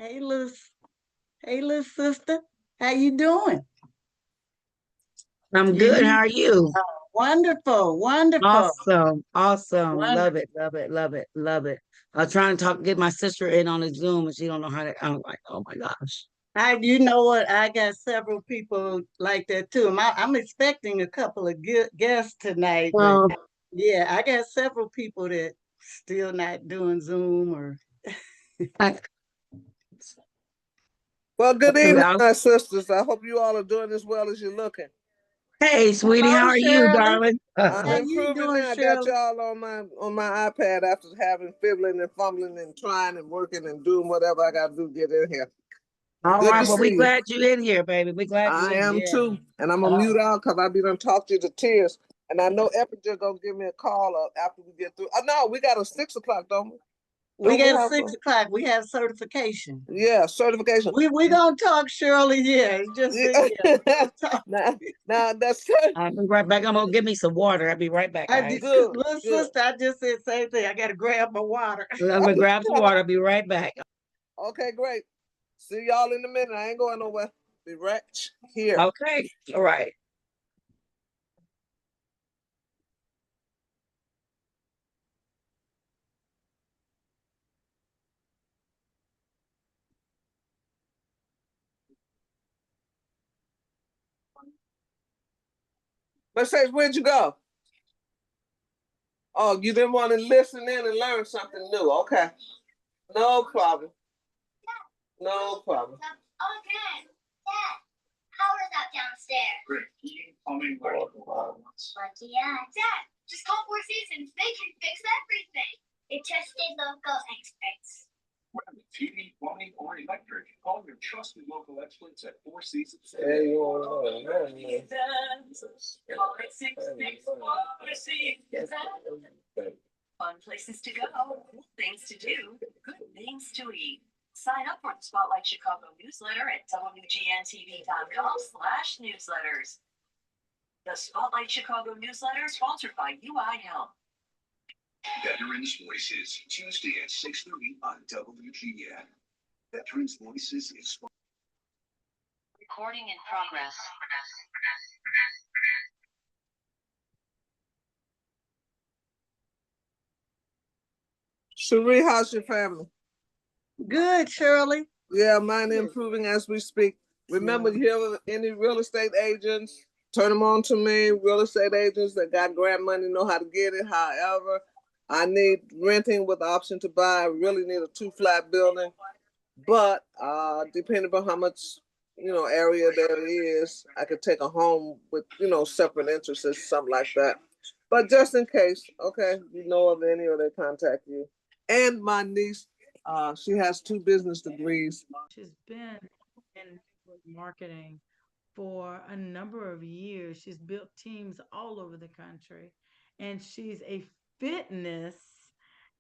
Hey, hey, little sister. How you doing? I'm You good. need How are you? wonderful, wonderful. Awesome. Awesome. Wonderful. Love it. Love it. Love it. Love it. I was trying to get my sister in on the Zoom and she don't know how to. I'm like, oh my gosh. You know what? I got several people like that too. I'm expecting a couple of guests tonight, but Well, yeah, I got several people that still not doing Zoom or. I, Well, good evening, I- my sisters. I hope you all are doing as well as you're looking. hey, sweetie, Hello, how are you, Shirley. darling? I'm How you improving doing, now. I got Shirley? y'all on my iPad after having fiddling and fumbling and trying and working and doing whatever I got to do to get in here. All Good right. to Well, we see you. glad you in here, baby. We glad you I in am here. Yeah. too, and I'm gonna Uh, mute out because I be done talk you to tears. And I know Eppinger gonna give me a call up after we get through. Oh no, we got a 6 o'clock, don't we? We Don't we got have a 6 o'clock. We have certification. yeah certification? We gonna talk, Shirley. Yeah, it's just yeah, we Yeah. gonna talk. now that's I'll be right back. I'm gonna give me some water. I'll be right back, I did, guys. cause good. little Good. sister, I just said same thing. I gotta grab my water. I'm gonna grab some water. I'll be right back. Okay, great. See y'all in a minute. I ain't going nowhere. Be right here. Okay. All right. Mercedes, where'd you go? Oh, you didn't want to listen in and learn something new. Okay. No problem. No problem. Okay. Dad, power's up downstairs. Great. Tell me where you are. What do you ask? Dad, just call Four Seasons. They can fix everything. They trusted local experts. Whether TV, plumbing, or electric, call your trusted local experts at Four Seasons. Hey, you want Fun places to go, cool things to do, good things to eat. Sign up for the Spotlight Chicago newsletter at WGNTV.com/newsletters. The Spotlight Chicago newsletter sponsored by UI Health. Veterans Voices, Tuesday at 6:30 on WGN. Veterans Voices is Recording in progress. Cherie, how's your family? Good, Shirley. Yeah, mine Good. improving as we speak. Remember, Yeah. you hear any real estate agents, turn them on to me. Real estate agents that got grant money know how to get it. However, I need renting with the option to buy. I really need a 2-flat building. But depending on how much area there is, I could take a home with separate interests or something like that. But just in case, okay, you know of any or they contact you. And my niece, she has 2 business degrees. She's been in marketing for a number of years. She's built teams all over the country, and she's a fitness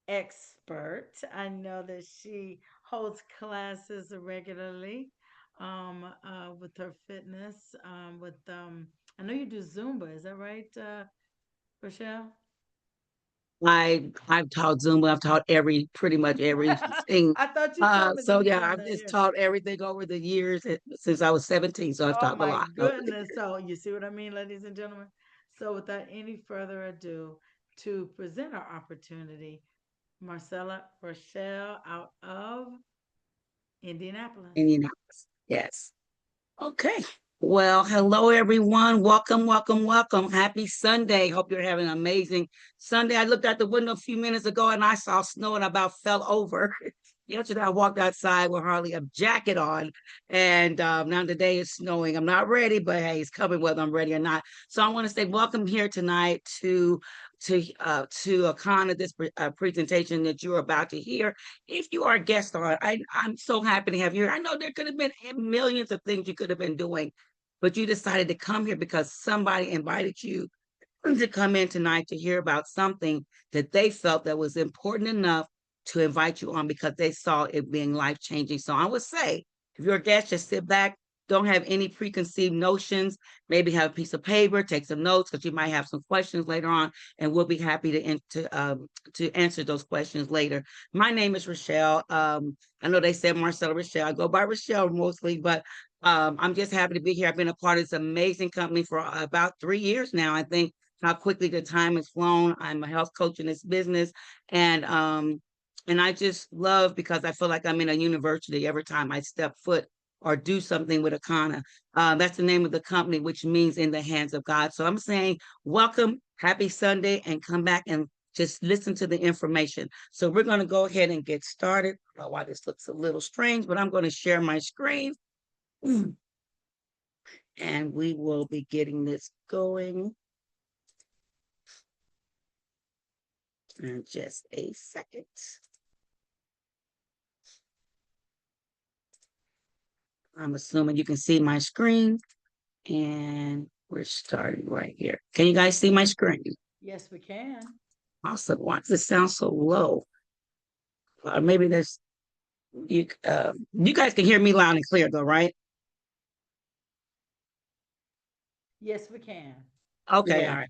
expert. I know that she holds classes regularly with her fitness. I know you do Zumba. Is that right, Rochelle? I've taught Zumba. I've taught pretty much everything. I thought you told me that So you yeah, done I've that. just Yeah. taught everything over the years since I was 17. So I've Oh taught a my lot. goodness. So you see what I mean, ladies and gentlemen? So without any further ado, to present our opportunity, Marcella Rochelle out of Indianapolis. Indianapolis. Yes. Okay. Well, hello everyone. Welcome, welcome, welcome. Happy Sunday. Hope you're having an amazing Sunday. I looked out the window a few minutes ago and I saw snow and I about fell over. Yesterday I walked outside with hardly a jacket on, and now today it's snowing. I'm not ready, but hey, it's coming whether I'm ready or not. So I want to say welcome here tonight to a con of this presentation that you're about to hear. If you are a guest on, I'm so happy to have you here. I know there could have been millions of things you could have been doing, but you decided to come here because somebody invited you to come in tonight to hear about something that they felt that was important enough to invite you on because they saw it being life changing. So I would say, if you're a guest, just sit back, don't have any preconceived notions, maybe have a piece of paper, take some notes because you might have some questions later on, and we'll be happy to answer those questions later. My name is Rachelle. I know they said Marcella Rachelle. I go by Rachelle mostly, but I'm just happy to be here. I've been a part of this amazing company for about 3 years now. I think how quickly the time has flown. I'm a health coach in this business, and I just love because I feel like I'm in a university every time I step foot or do something with Akana. That's the name of the company, which means in the hands of God. So I'm saying, welcome, happy Sunday, and come back and just listen to the information. So we're going to go ahead and get started. I don't know why this looks a little strange, but I'm going to share my screen. And we will be getting this going in just a second. I'm assuming you can see my screen, and we're starting right here. Can you guys see my screen? Yes, we can. Awesome. Why does it sound so low? Or maybe there's you. You guys can hear me loud and clear, though, right? Yes, we can. Okay, all Yeah. right.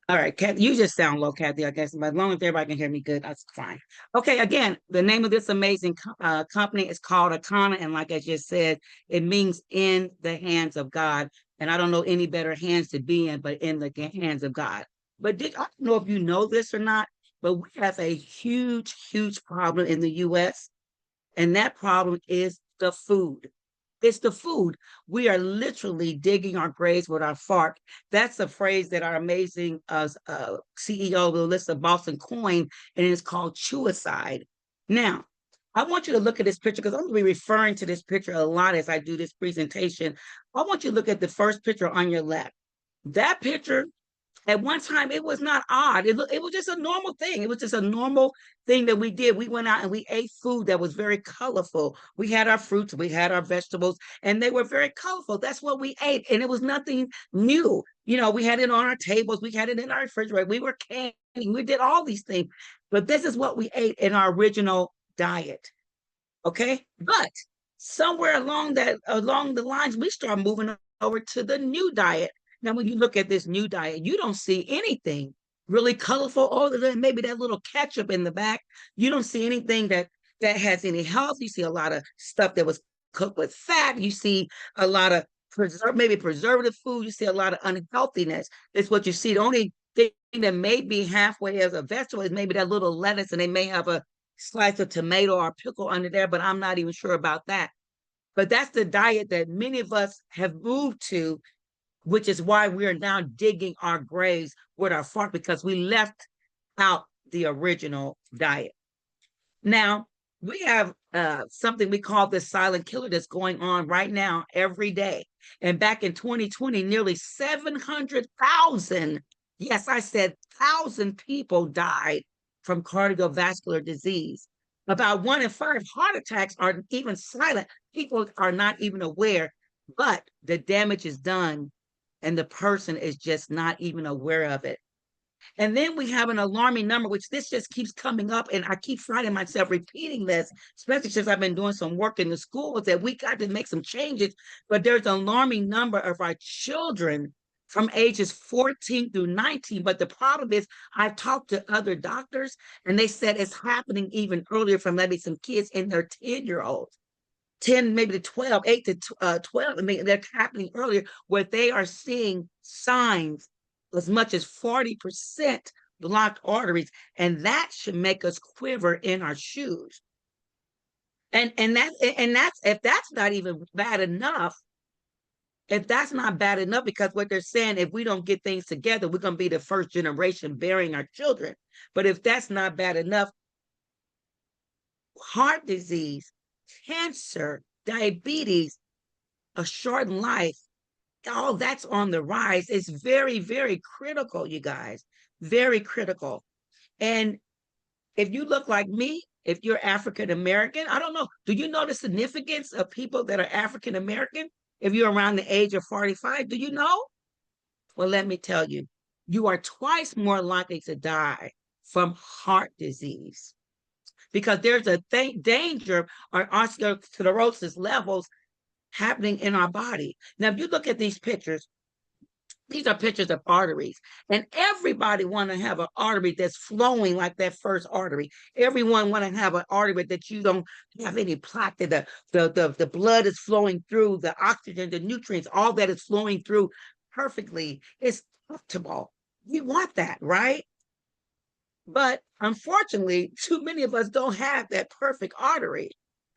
All right, Kathy, you just sound low, Kathy, I guess, but as long as everybody can hear me good, that's fine. Okay, again, the name of this amazing company is called Akana, and like I just said, it means in the hands of God. And I don't know any better hands to be in, but in the hands of God. But I don't know if you know this or not, but we have a huge, huge problem in the U.S., and that problem is the food. It's the food. We are literally digging our graves with our fork. That's a phrase that our amazing CEO, Melissa Boston, coined, and it's called chewicide. Now, I want you to look at this picture because I'm going to be referring to this picture a lot as I do this presentation. I want you to look at the first picture on your left. That picture at one time, it was not odd. It was just a normal thing. It was just a normal thing that we did. We went out and we ate food that was very colorful. We had our fruits, we had our vegetables, and they were very colorful. That's what we ate. And it was nothing new. You know, we had it on our tables, we had it in our refrigerator, we were canning, we did all these things. But this is what we ate in our original diet. Okay. But somewhere along the lines, we start moving over to the new diet. Now, when you look at this new diet, you don't see anything really colorful other than maybe that little ketchup in the back. You don't see anything that has any health. You see a lot of stuff that was cooked with fat. You see a lot of maybe preservative food. You see a lot of unhealthiness. That's what you see. The only thing that may be halfway as a vegetable is maybe that little lettuce, and they may have a slice of tomato or pickle under there, but I'm not even sure about that. But that's the diet that many of us have moved to, which is why we are now digging our graves with our fork because we left out the original diet. Now, we have something we call the silent killer that's going on right now every day. And back in 2020, nearly 700,000, yes, I said 1,000 people died from cardiovascular disease. About 1 in 5 heart attacks are even silent. People are not even aware, but the damage is done and the person is just not even aware of it. And then we have an alarming number, which this just keeps coming up. And I keep finding myself repeating this, especially since I've been doing some work in the schools that we got to make some changes. But there's an alarming number of our children from ages 14 through 19. But the problem is, I've talked to other doctors and they said it's happening even earlier from maybe some kids in their 10-year-olds. 10, maybe to 12, 8 to 12. I mean, they're happening earlier where they are seeing signs as much as 40% blocked arteries. And that should make us quiver in our shoes. And that's if that's not even bad enough, if that's not bad enough, because what they're saying, if we don't get things together, we're going to be the first generation burying our children. But if that's not bad enough, heart disease, cancer, diabetes, a shortened life, all that's on the rise. It's very, very critical, you guys, very critical. And if you look like me, if you're African American, I don't know, do you know the significance of people that are African American? If you're around the age of 45, do you know? Well, let me tell you, you are twice more likely to die from heart disease because there's a danger or osteosclerosis levels happening in our body. Now, if you look at these pictures, these are pictures of arteries, and everybody want to have an artery that's flowing like that first artery. Everyone want to have an artery that you don't have any plaque, that the blood is flowing through, the oxygen, the nutrients, all that is flowing through perfectly. It's optimal. We want that, right? But unfortunately, too many of us don't have that perfect artery,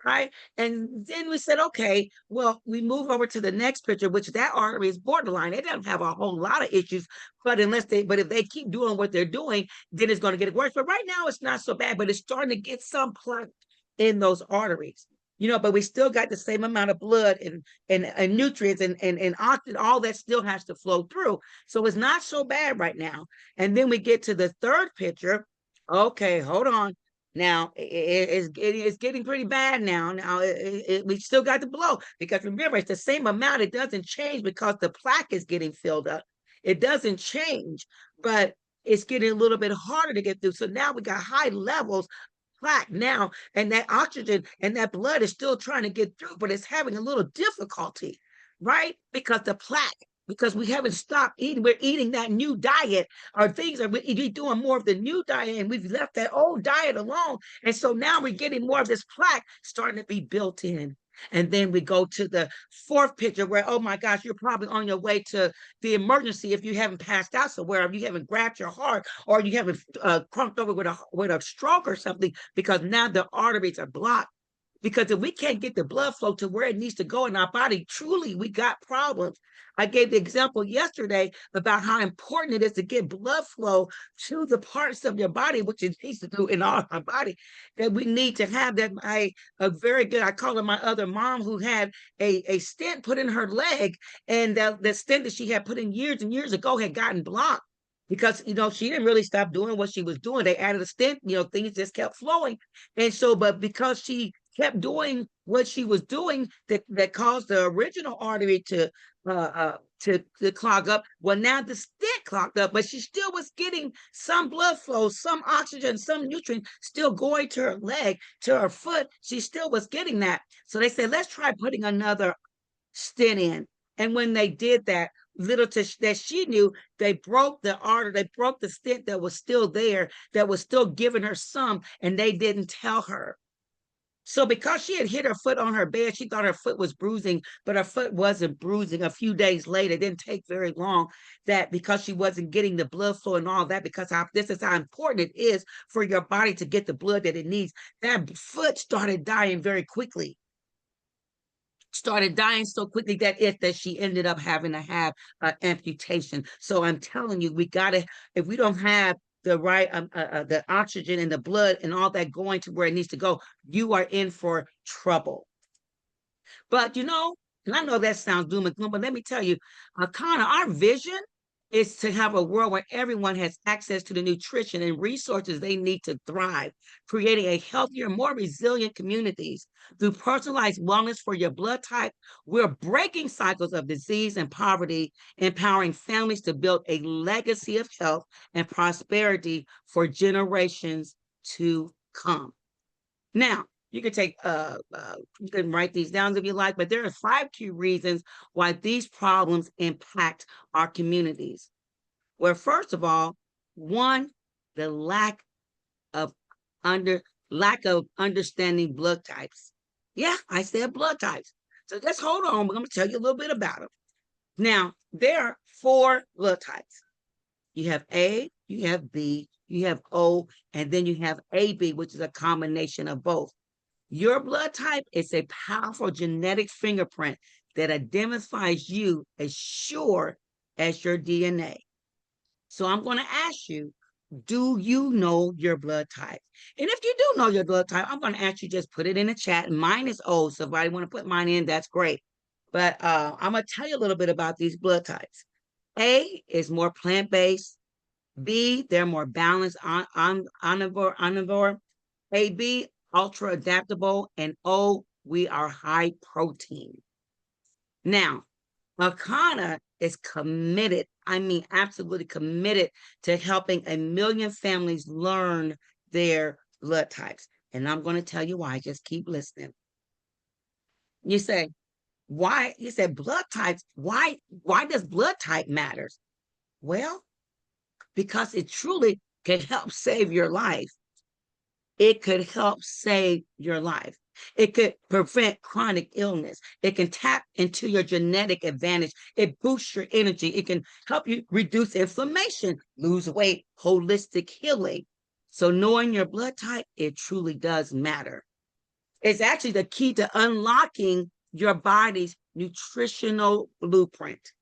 right? And then we said, okay, well, we move over to the next picture, which that artery is borderline. It doesn't have a whole lot of issues, but if they keep doing what they're doing, then it's going to get worse. But right now, it's not so bad, but it's starting to get some plaque in those arteries. But we still got the same amount of blood and nutrients and oxygen, all that still has to flow through. So it's not so bad right now. And then we get to the third picture. Okay, hold on. Now it's getting pretty bad now. Now we still got the blow, because remember, it's the same amount. It doesn't change because the plaque is getting filled up. It doesn't change, but it's getting a little bit harder to get through. So now we got high levels plaque now, and that oxygen and that blood is still trying to get through, but it's having a little difficulty, right? Because we haven't stopped eating. We're eating that new diet, or things are we're doing more of the new diet, and we've left that old diet alone. And so now we're getting more of this plaque starting to be built in. And then we go to the fourth picture where, oh my gosh, you're probably on your way to the emergency if you haven't passed out somewhere, if you haven't grabbed your heart, or you haven't crunked over with a stroke or something, because now the arteries are blocked. Because if we can't get the blood flow to where it needs to go in our body, truly, we got problems. I gave the example yesterday about how important it is to get blood flow to the parts of your body, which it needs to do in all our body, that we need to have that. A very good, I call her my other mom, who had a stent put in her leg, and the stent that she had put in years and years ago had gotten blocked. Because she didn't really stop doing what she was doing. They added a stent, things just kept flowing. And so, but because she kept doing what she was doing, that caused the original artery to clog up. Well, now the stent clogged up, but she still was getting some blood flow, some oxygen, some nutrient still going to her leg, to her foot. She still was getting that. So they said, let's try putting another stent in. And when they did that, that she knew, they broke the artery, they broke the stent that was still there, that was still giving her some, and they didn't tell her. So because she had hit her foot on her bed, she thought her foot was bruising, but her foot wasn't bruising. A few days later, it didn't take very long, that because she wasn't getting the blood flow and all that, because this is how important it is for your body to get the blood that it needs, that foot started dying very quickly. Started dying so quickly that she ended up having to have an amputation. So I'm telling you, if we don't have the right the oxygen and the blood and all that going to where it needs to go, you are in for trouble. But and I know that sounds doom and gloom, but let me tell you, Connor, our vision is to have a world where everyone has access to the nutrition and resources they need to thrive, creating a healthier, more resilient communities. Through personalized wellness for your blood type, we're breaking cycles of disease and poverty, empowering families to build a legacy of health and prosperity for generations to come. Now, you can you can write these down if you like, but there are 5 key reasons why these problems impact our communities. Well, first of all, one, the of under lack of understanding blood types. Yeah, I said blood types. So just hold on. We're going to tell you a little bit about them. Now, there are 4 blood types. You have A, you have B, you have O, and then you have AB, which is a combination of both. Your blood type is a powerful genetic fingerprint that identifies you as sure as your DNA. So I'm going to ask you, do you know your blood type? And if you do know your blood type, I'm going to ask you just put it in the chat. Mine is O, so if I want to put mine in, that's great. But I'm going to tell you a little bit about these blood types. A is more plant-based. B, they're more balanced, omnivore. AB, ultra adaptable, and O, we are high protein. Now, Akana is committed, I mean, absolutely committed to helping 1 million families learn their blood types. And I'm going to tell you why. Just keep listening. You say, Why? You said blood types. Why does blood type matters? Well, because it truly can help save your life. It could help save your life. It could prevent chronic illness. It can tap into your genetic advantage. It boosts your energy. It can help you reduce inflammation, lose weight, holistic healing. So knowing your blood type, it truly does matter. It's actually the key to unlocking your body's nutritional blueprint.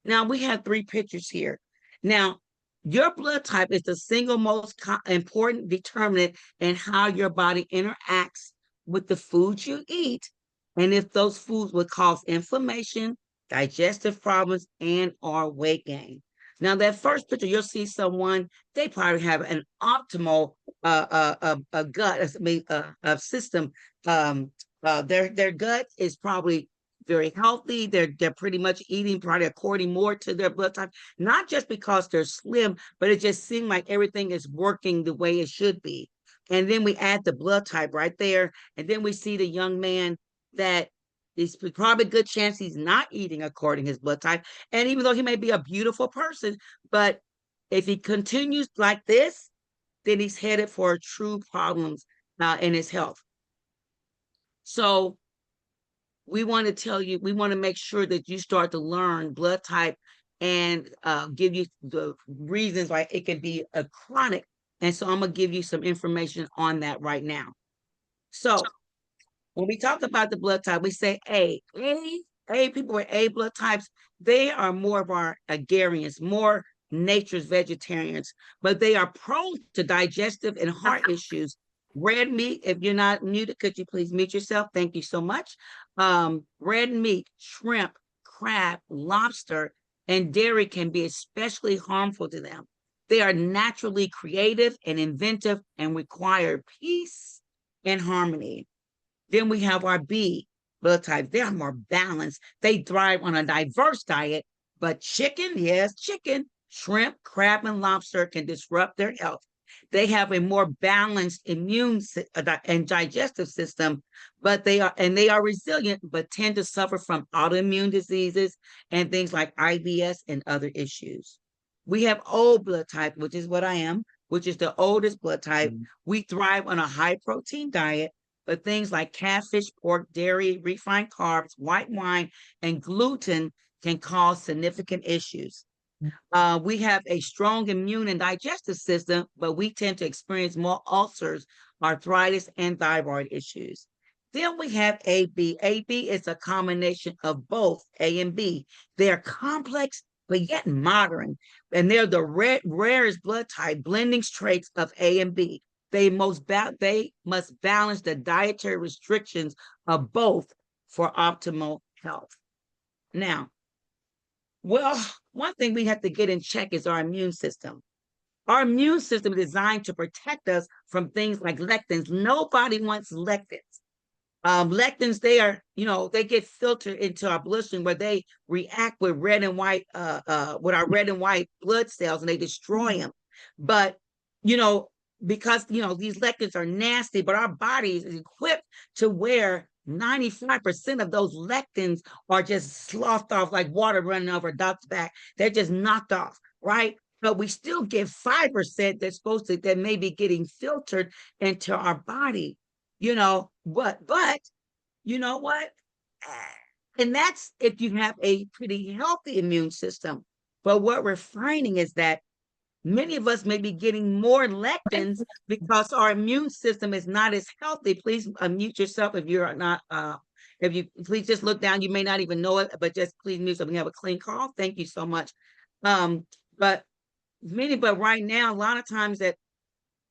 Now we have three pictures here. Now, your blood type is the single most important determinant in how your body interacts with the foods you eat, and if those foods would cause inflammation, digestive problems, and or weight gain. Now, that first picture, you'll see someone, they probably have an optimal gut, I mean, system. Their gut is probably very healthy. They're pretty much eating probably according more to their blood type, not just because they're slim, but it just seems like everything is working the way it should be. And then we add the blood type right there, and then we see the young man that is probably a good chance he's not eating according to his blood type. And even though he may be a beautiful person, but if he continues like this, then he's headed for true problems in his health. So we want to tell you, we want to make sure that you start to learn blood type and give you the reasons why it can be a chronic. And so I'm going to give you some information on that right now. So when we talk about the blood type, we say A, people with A blood types, they are more of our agrarians, more nature's vegetarians, but they are prone to digestive and heart issues. Red meat, if you're not muted, could you please mute yourself? Thank you so much. Red meat, shrimp, crab, lobster, and dairy can be especially harmful to them. They are naturally creative and inventive and require peace and harmony. Then we have our B blood types. They are more balanced. They thrive on a diverse diet, but chicken, yes, chicken, shrimp, crab, and lobster can disrupt their health. They have a more balanced immune and digestive system, but they are resilient, but tend to suffer from autoimmune diseases and things like IBS and other issues. We have O blood type, which is what I am, which is the oldest blood type. We thrive on a high protein diet, but things like catfish, pork, dairy, refined carbs, white wine, and gluten can cause significant issues. We have a strong immune and digestive system, but we tend to experience more ulcers, arthritis, and thyroid issues. Then we have AB. AB is a combination of both A and B. They're complex, but yet modern, and they're the rarest blood type, blending traits of A and B. They must balance the dietary restrictions of both for optimal health. Now, well, one thing we have to get in check is our immune system. Our immune system is designed to protect us from things like lectins. Nobody wants lectins. Lectins, they get filtered into our bloodstream where they react with red and white, with our red and white blood cells, and they destroy them. But, because, these lectins are nasty, but our body is equipped to where 95% of those lectins are just sloughed off like water running over a duck's back. They're just knocked off, right? But we still get 5% that may be getting filtered into our body, but you know what? And that's if you have a pretty healthy immune system. But what we're finding is that many of us may be getting more lectins because our immune system is not as healthy. Please unmute yourself if you're not, if you please just look down. You may not even know it, but just please mute so we have a clean call. Thank you so much. But right now, a lot of times that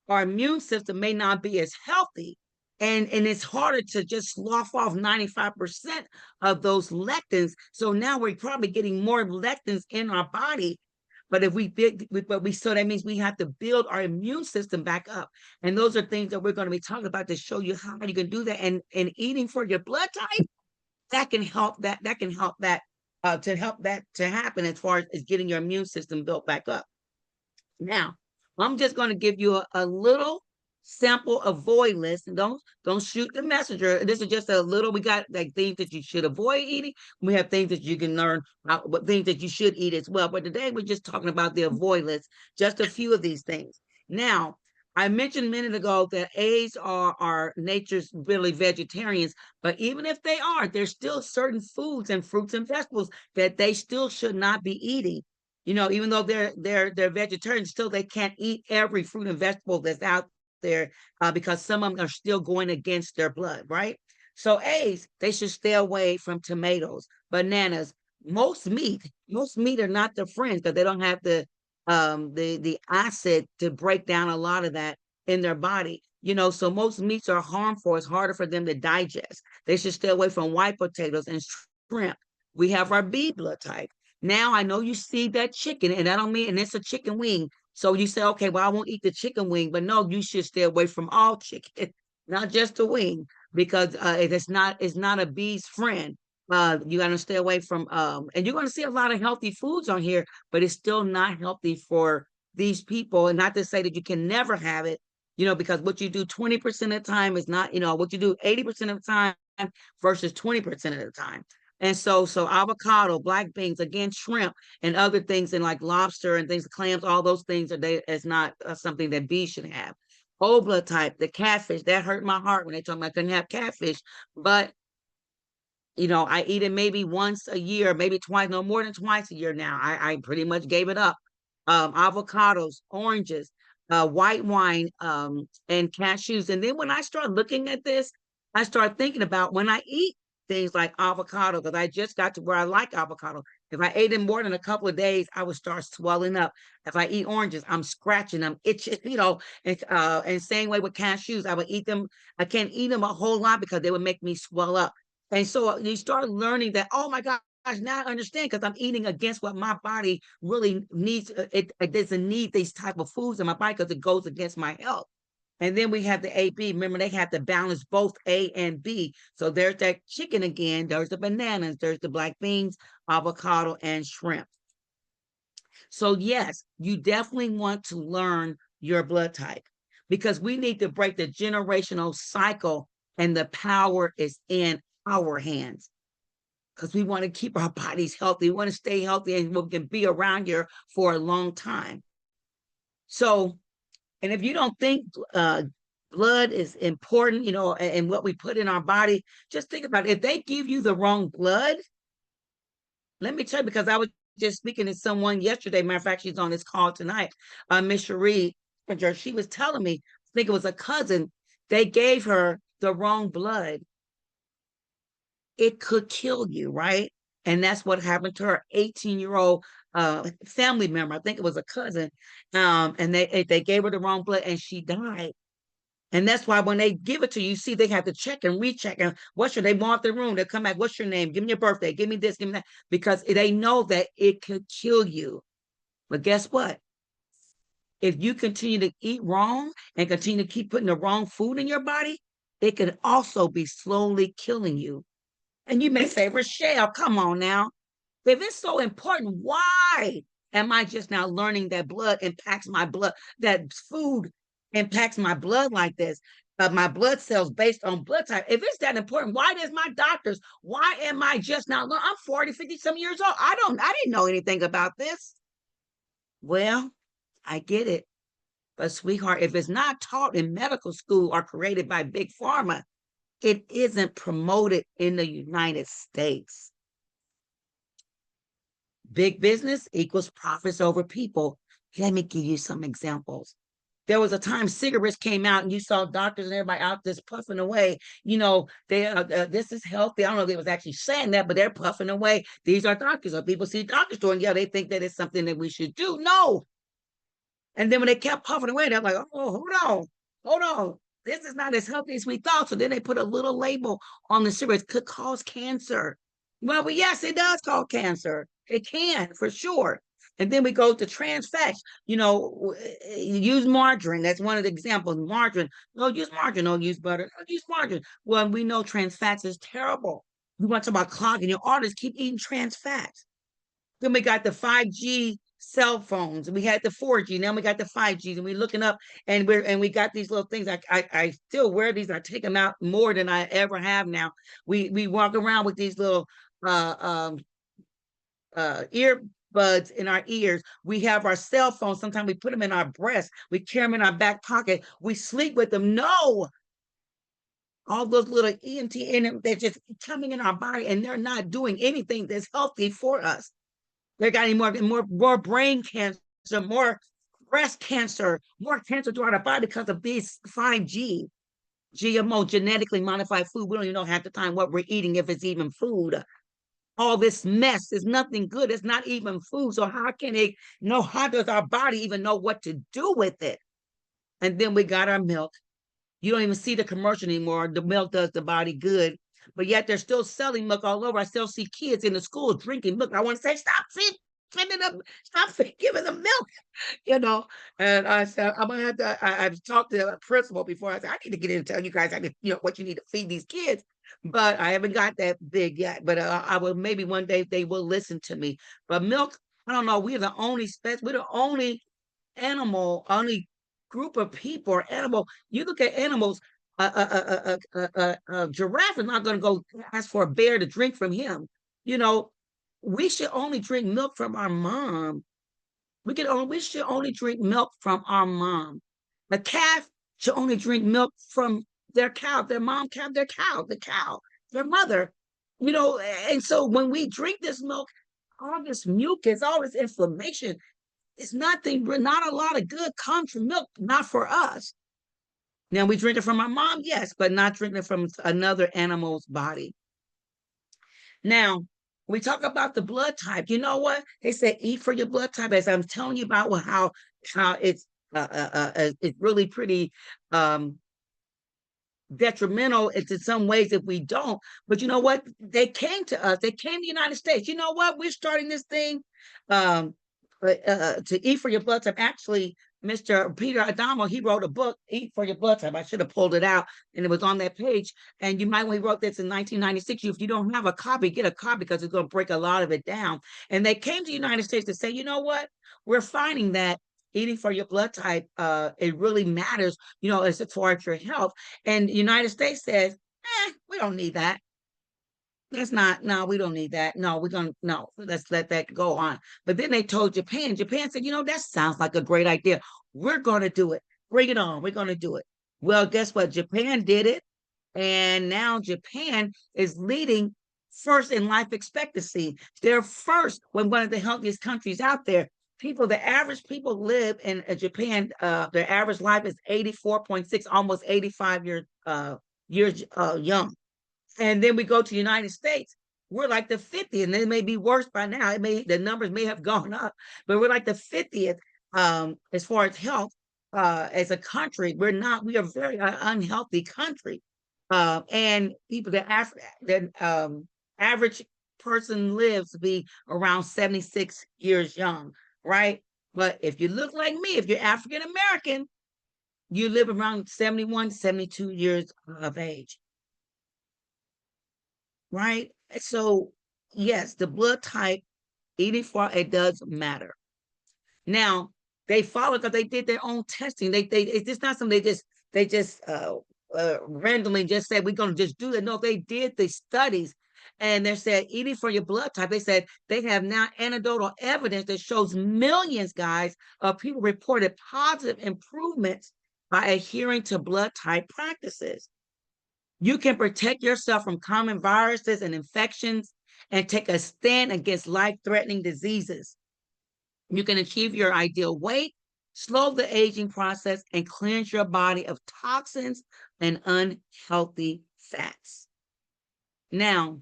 our immune system may not be as healthy. And it's harder to just slough off 95% of those lectins. So now we're probably getting more lectins in our body. But so that means we have to build our immune system back up. And those are things that we're going to be talking about to show you how you can do that. And eating for your blood type, that can help that to happen as far as getting your immune system built back up. Now, I'm just going to give you a little sample avoid list, and don't shoot the messenger. This is just a little. We got like things that you should avoid eating. We have things that you can learn what things that you should eat as well. But today we're just talking about the avoid list, just a few of these things. Now, I mentioned a minute ago that A's are nature's really vegetarians, but even if they are, there's still certain foods and fruits and vegetables that they still should not be eating. Even though they're vegetarians, still they can't eat every fruit and vegetable that's out there, because some of them are still going against their blood, right? So A's, they should stay away from tomatoes, bananas, most meat are not their friends because they don't have the acid to break down a lot of that in their body. So most meats are harmful. It's harder for them to digest. They should stay away from white potatoes and shrimp. We have our B blood type. Now I know you see that chicken, and I don't mean, and it's a chicken wing. So you say, okay, well, I won't eat the chicken wing, but no, you should stay away from all chicken, not just the wing, because it's not a bee's friend. You got to stay away from, and you're going to see a lot of healthy foods on here, but it's still not healthy for these people. And not to say that you can never have it, because what you do 20% of the time is not, what you do 80% of the time versus 20% of the time. And so avocado, black beans, again, shrimp and other things, and like lobster and things, clams, all those things is not something that bees should have. Whole blood type, the catfish, that hurt my heart when they told me I couldn't have catfish. But I eat it maybe once a year, maybe twice, no more than twice a year now. I pretty much gave it up. Avocados, oranges, white wine, and cashews. And then when I start looking at this, I start thinking about when I eat things like avocado, because I just got to where I like avocado. If I ate it more than a couple of days, I would start swelling up. If I eat oranges, I'm scratching, I'm itching, and same way with cashews, I would eat them. I can't eat them a whole lot because they would make me swell up. And so you start learning that, oh my gosh, now I understand because I'm eating against what my body really needs. It doesn't need these type of foods in my body because it goes against my health. And then we have the AB. Remember, they have to balance both A and B. So there's that chicken again. There's the bananas. There's the black beans, avocado, and shrimp. So yes, you definitely want to learn your blood type because we need to break the generational cycle, and the power is in our hands because we want to keep our bodies healthy. We want to stay healthy, and we can be around here for a long time. So, and if you don't think blood is important, and what we put in our body, just think about it. If they give you the wrong blood, let me tell you, because I was just speaking to someone yesterday. Matter of fact, she's on this call tonight. Miss Cherie, she was telling me, I think it was a cousin, they gave her the wrong blood. It could kill you, right? And that's what happened to her 18-year-old family member. I think it was a cousin. And they gave her the wrong blood and she died. And that's why when they give it to you, see, they have to check and recheck. And they want the room. They come back. What's your name? Give me your birthday. Give me this, give me that. Because they know that it could kill you. But guess what? If you continue to eat wrong and continue to keep putting the wrong food in your body, it could also be slowly killing you. And you may say, Rachelle, come on now. If it's so important, why am I just now learning that blood impacts my blood, that food impacts my blood like this? My blood cells based on blood type. If it's that important, why does my doctors, why am I just now learning? I'm 40, 50 some years old. I didn't know anything about this. Well, I get it. But sweetheart, if it's not taught in medical school or created by big pharma, it isn't promoted in the United States. Big business equals profits over people. Let me give you some examples. There was a time cigarettes came out and you saw doctors and everybody out just puffing away. This is healthy. I don't know if they was actually saying that, but they're puffing away. These are doctors. Or people see doctors doing, yeah, they think that it's something that we should do. No. And then when they kept puffing away, they're like, oh, hold on. This is not as healthy as we thought. So then they put a little label on the cigarettes, could cause cancer. Well, yes, it does cause cancer. It can, for sure. And then we go to trans fats. Use margarine. That's one of the examples. Margarine. No, use margarine. Don't use butter. Don't use margarine. Well, we know trans fats is terrible. We want to talk about clogging your arteries. Keep eating trans fats. Then we got the 5G cell phones. We had the 4G. Now we got the 5Gs, and we're looking up, and we got these little things. I still wear these. I take them out more than I ever have now. We walk around with these little uh um earbuds in our ears. We have our cell phones. Sometimes we put them in our breast. We carry them in our back pocket. We sleep with them. No, all those little EMT in them, they're just coming in our body, and they're not doing anything that's healthy for us. They got any more brain cancer, more breast cancer, more cancer throughout our body because of these 5G, GMO, genetically modified food. We don't even know half the time what we're eating, if it's even food. All this mess is nothing good. It's not even food. So how can they know? How does our body even know what to do with it? And then we got our milk. You don't even see the commercial anymore. The milk does the body good, but yet they're still selling milk all over. I still see kids in the school drinking milk. I want to say, stop feeding them, stop giving them milk, you know. And I said, I'm gonna have to. I've talked to a principal before. I said, I need to get in and tell you guys, what you need to feed these kids. But I haven't got that big yet. But I will, maybe one day they will listen to me. But milk, I don't know. We're the only we're the only animal, only group of people or animal. You look at animals, a giraffe is not going to go ask for a bear to drink from him. You know, we should only drink milk from our mom. We should only drink milk from our mom. A calf should only drink milk from their cow, their mom cow, their cow, the cow, their mother. And so when we drink this milk, all this mucus, all this inflammation, it's nothing, not a lot of good comes from milk, not for us. Now we drink it from our mom, yes, but not drinking it from another animal's body. Now, we talk about the blood type. You know what? They say eat for your blood type. As I'm telling you about how it's really pretty detrimental in some ways if we don't. But you know what? They came to us. They came to the United States. You know what? We're starting this thing to eat for your blood type. Actually, Mr. Peter Adamo, he wrote a book, Eat for Your Blood Type. I should have pulled it out, and it was on that page. And you might, when he wrote this in 1996, if you don't have a copy, get a copy, because it's going to break a lot of it down. And they came to the United States to say, you know what? We're finding that eating for your blood type, it really matters, as far as your health. And the United States says, we don't need that. No, we don't need that. No, let's let that go on. But then they told Japan. Japan said, that sounds like a great idea. We're going to do it. Bring it on. We're going to do it. Well, guess what? Japan did it. And now Japan is leading first in life expectancy. They're first, when one of the healthiest countries out there. The average people live in Japan, their average life is 84.6, almost 85 years young. And then we go to the United States, we're like the 50th, and it may be worse by now. The numbers may have gone up, but we're like the 50th as far as health as a country. We are a very unhealthy country. And people, the average person lives to be around 76 years young, right? But if you look like me, if you're African American, you live around 71, 72 years of age. Right? So, yes, the blood type, eating for it does matter. Now, they follow because they did their own testing. It's just not something they just randomly just said we're going to just do it. No, they did the studies, and they said eating for your blood type. They said they have now anecdotal evidence that shows millions, guys, of people reported positive improvements by adhering to blood type practices. You can protect yourself from common viruses and infections and take a stand against life-threatening diseases. You can achieve your ideal weight, slow the aging process, and cleanse your body of toxins and unhealthy fats. Now,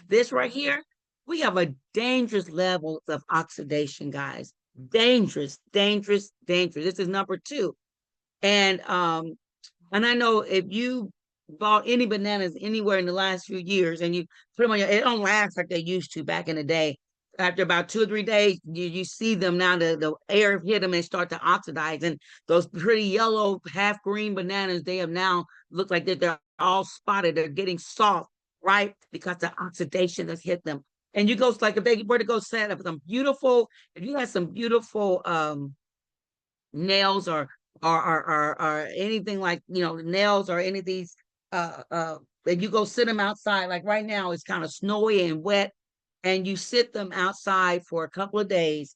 this right here, we have a dangerous level of oxidation, guys. Dangerous, dangerous, dangerous. This is number 2. And I know if you bought any bananas anywhere in the last few years and you put them on it don't last like they used to back in the day. After about 2 or 3 days, you see them now, the air hit them and start to oxidize. And those pretty yellow, half green bananas, they have now looked like they're all spotted. They're getting soft, right? Because the oxidation has hit them. And you go, like if they were to go set up some beautiful, if you had some beautiful nails or anything like, nails or any of these and you go sit them outside, like right now it's kind of snowy and wet, and you sit them outside for a couple of days.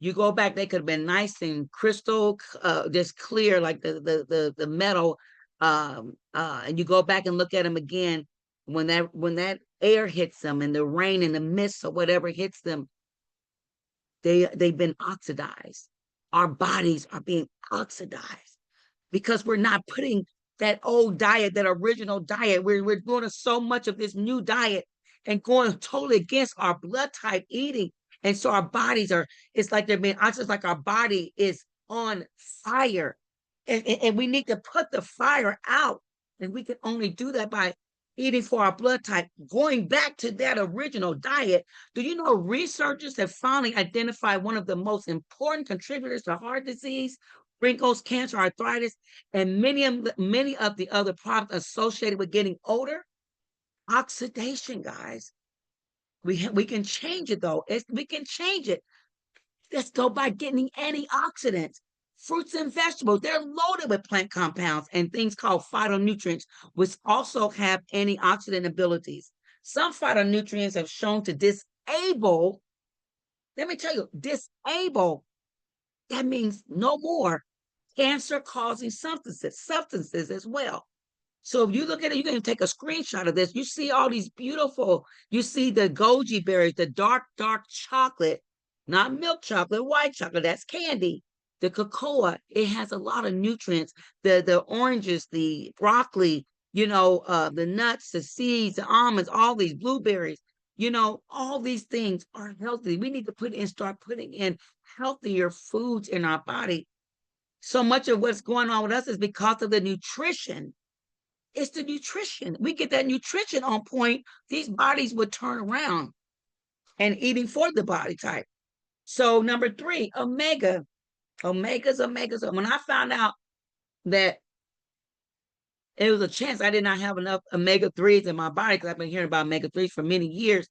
You go back, they could have been nice and crystal, just clear, like the metal. And you go back and look at them again when that air hits them and the rain and the mist or whatever hits them, they've been oxidized. Our bodies are being oxidized because we're not putting that old diet, that original diet. We're doing so much of this new diet and going totally against our blood type eating. And so our bodies are, it's like they're being oxidized, like our body is on fire. And we need to put the fire out. And we can only do that by eating for our blood type, going back to that original diet. Do you know researchers have finally identified one of the most important contributors to heart disease, wrinkles, cancer, arthritis, and many of the other problems associated with getting older? Oxidation, guys. We can change it though. We can change it. Let's go by getting antioxidants. Fruits and vegetables, they're loaded with plant compounds and things called phytonutrients, which also have antioxidant abilities. Some phytonutrients have shown to disable, let me tell you, disable, that means no more cancer-causing substances as well. So if you look at it, you can take a screenshot of this. You see all these beautiful, you see the goji berries, the dark chocolate, not milk chocolate, white chocolate, that's candy. The cocoa, it has a lot of nutrients. The oranges, the broccoli, the nuts, the seeds, the almonds, all these blueberries, all these things are healthy. We need to start putting in healthier foods in our body. So much of what's going on with us is because of the nutrition. It's the nutrition. We get that nutrition on point, these bodies would turn around and eating for the body type. So number 3, omegas. When I found out that it was a chance I did not have enough omega-3s in my body, because I've been hearing about omega-3s for many years,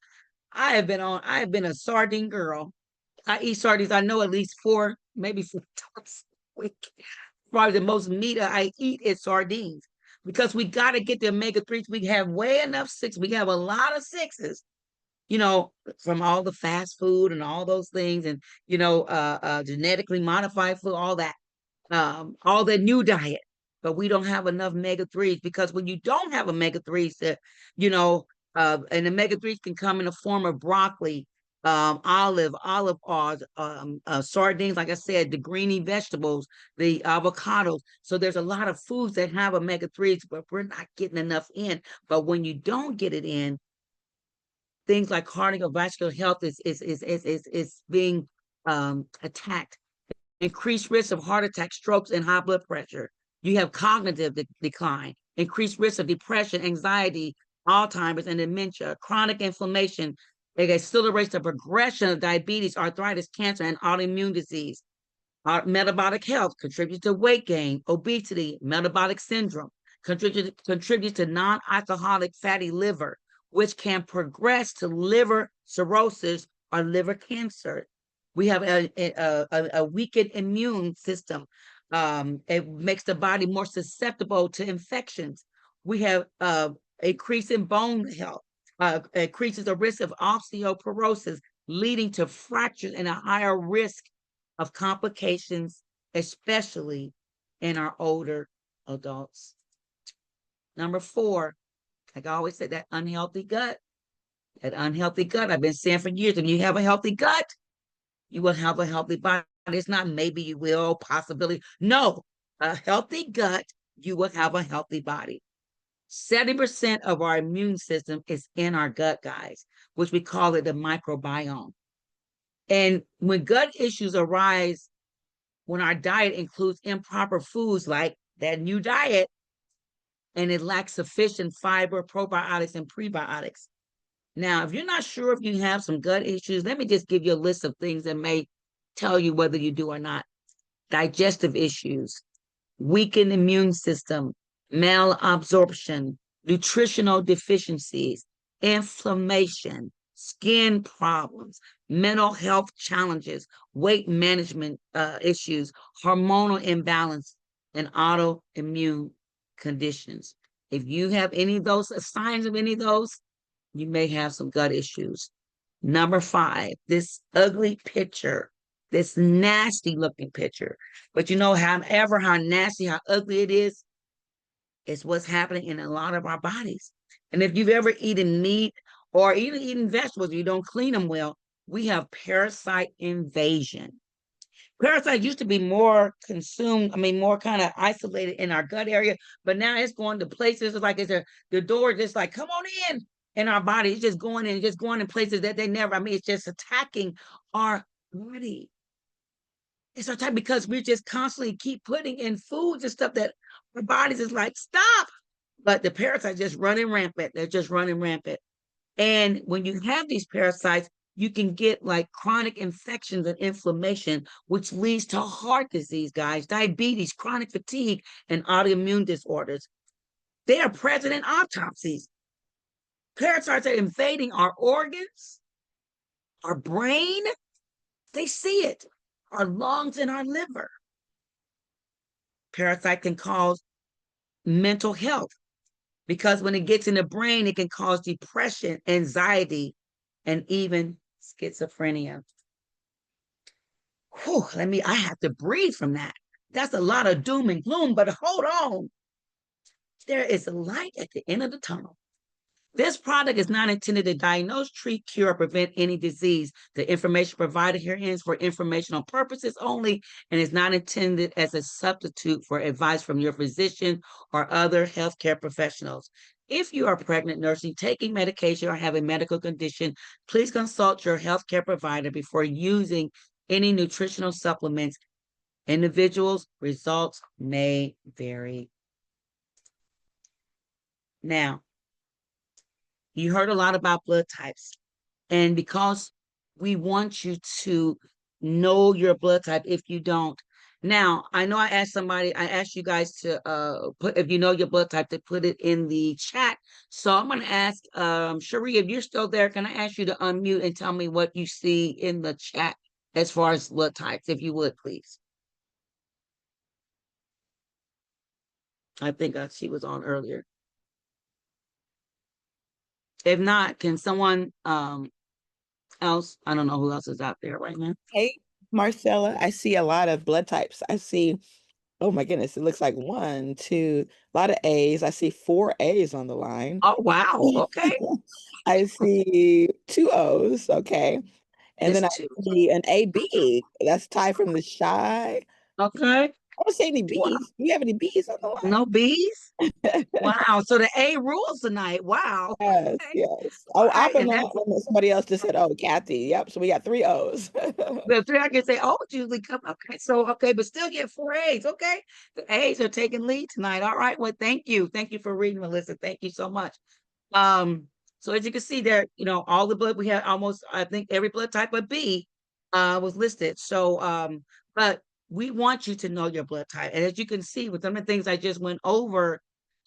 I have been a sardine girl. I eat sardines. I know at least 4, maybe 4 times a week. Probably the most meat I eat is sardines, because we got to get the omega-3s. We have way enough 6. We have a lot of 6s, from all the fast food and all those things, and genetically modified food, all that, all the new diet. But we don't have enough omega-3s, because when you don't have omega-3s, and omega-3s can come in the form of broccoli, olive oil, sardines, like I said, the greeny vegetables, the avocados. So there's a lot of foods that have omega-3s, but we're not getting enough in. But when you don't get it in, things like cardiovascular health is being attacked. Increased risk of heart attack, strokes, and high blood pressure. You have cognitive decline, increased risk of depression, anxiety, Alzheimer's, and dementia, chronic inflammation. It accelerates the progression of diabetes, arthritis, cancer, and autoimmune disease. Metabolic health contributes to weight gain, obesity, metabolic syndrome, contributes to non-alcoholic fatty liver, which can progress to liver cirrhosis or liver cancer. We have a weakened immune system. It makes the body more susceptible to infections. We have increase in bone health, increases the risk of osteoporosis, leading to fractures and a higher risk of complications, especially in our older adults. Number 4, like I always say, that unhealthy gut. That unhealthy gut, I've been saying for years, if you have a healthy gut, you will have a healthy body. It's not maybe you will, possibility. No, a healthy gut, you will have a healthy body. 70% of our immune system is in our gut, guys, which we call it the microbiome. And when gut issues arise, when our diet includes improper foods like that new diet, and it lacks sufficient fiber, probiotics, and prebiotics. Now, if you're not sure if you have some gut issues, let me just give you a list of things that may tell you whether you do or not. Digestive issues, weakened immune system, malabsorption, nutritional deficiencies, inflammation, skin problems, mental health challenges, weight management issues, hormonal imbalance, and autoimmune conditions. If you have any of those signs of any of those, you may have some gut issues. Number 5, this ugly picture, this nasty looking picture. But you know, however, how nasty, how ugly it is what's happening in a lot of our bodies. And if you've ever eaten meat or even eaten vegetables, you don't clean them well, we have parasite invasion. Parasites used to be more consumed, I mean, more kind of isolated in our gut area, but now it's going to places like it's the door just like, come on in our body. It's just going in places that they never, I mean, it's just attacking our body. It's our time because we just constantly keep putting in foods and stuff that our bodies is like, stop. But the parasites just running rampant. They're just running rampant. And when you have these parasites, you can get like chronic infections and inflammation, which leads to heart disease, guys, diabetes, chronic fatigue, and autoimmune disorders. They are present in autopsies. Parasites are invading our organs, our brain. They see it, our lungs and our liver. Parasite can cause mental health because when it gets in the brain, it can cause depression, anxiety, and even schizophrenia. Whew, I have to breathe from that. That's a lot of doom and gloom, but hold on. There is a light at the end of the tunnel. This product is not intended to diagnose, treat, cure, or prevent any disease. The information provided here is for informational purposes only and is not intended as a substitute for advice from your physician or other healthcare professionals. If you are pregnant, nursing, taking medication, or have a medical condition, please consult your healthcare provider before using any nutritional supplements. Individuals' results may vary. Now, you heard a lot about blood types. And because we want you to know your blood type if you don't. Now, I know I asked you guys to put, if you know your blood type, to put it in the chat. So I'm going to ask Cherie, if you're still there, can I ask you to unmute and tell me what you see in the chat as far as blood types, if you would, please. I think she was on earlier. If not, can someone else, I don't know who else is out there right now. Hey, Marcella, I see a lot of blood types. I see, oh my goodness, it looks like 1, 2, a lot of A's. I see 4 A's on the line. Oh, wow. Okay. I see 2 O's. Okay. And It's then I 2. see an AB. That's Ty from the Shy. Okay. I don't see any Wow. B's. Do you have any B's on the line? No B's? Wow. So the A rules tonight. Wow. Yes, Okay. yes. All Oh, right. And that's somebody else just said, oh, Kathy. Yep. So we got 3 O's. the 3 I can say, oh, it's usually come. Okay. So, okay, but still get 4 A's. Okay. The A's are taking lead tonight. All right. Well, thank you. Thank you for reading, Melissa. Thank you so much. So as you can see there, all the blood we had, almost, I think every blood type but B was listed. So, but we want you to know your blood type. And as you can see with some of the things I just went over,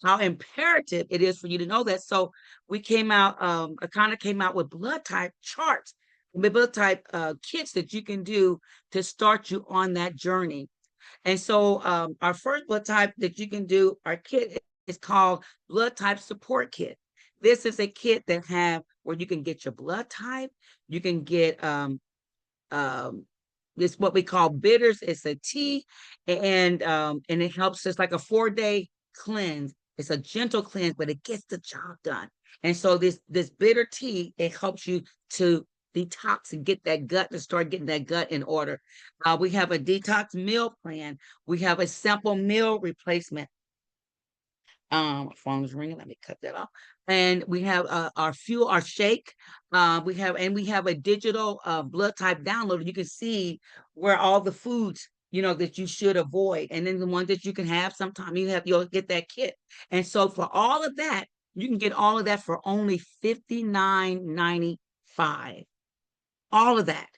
how imperative it is for you to know that. So we came out, I kind of came out with blood type charts, blood type kits that you can do to start you on that journey. And so our first blood type that you can do, our kit is called Blood Type Support Kit. This is a kit that have where you can get your blood type, you can get this what we call bitters. It's a tea, and it helps. It's like a 4-day cleanse. It's a gentle cleanse, but it gets the job done. And so this bitter tea, it helps you to detox and get that gut, to start getting that gut in order. We have a detox meal plan. We have a simple meal replacement. Phone is ringing. Let me cut that off. And we have our fuel, our shake. We have a digital blood type download. You can see where all the foods that you should avoid, and then the ones that you can have. Sometime you'll get that kit. And so for all of that, you can get all of that for only $59.95. All of that.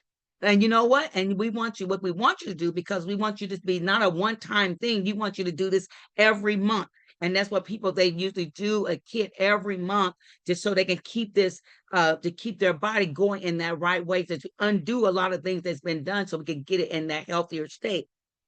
And you know what? And what we want you to do, because we want you to be not a one-time thing. You want you to do this every month. And that's what people, they usually do a kit every month just so they can keep this, to keep their body going in that right way, to undo a lot of things that's been done so we can get it in that healthier state.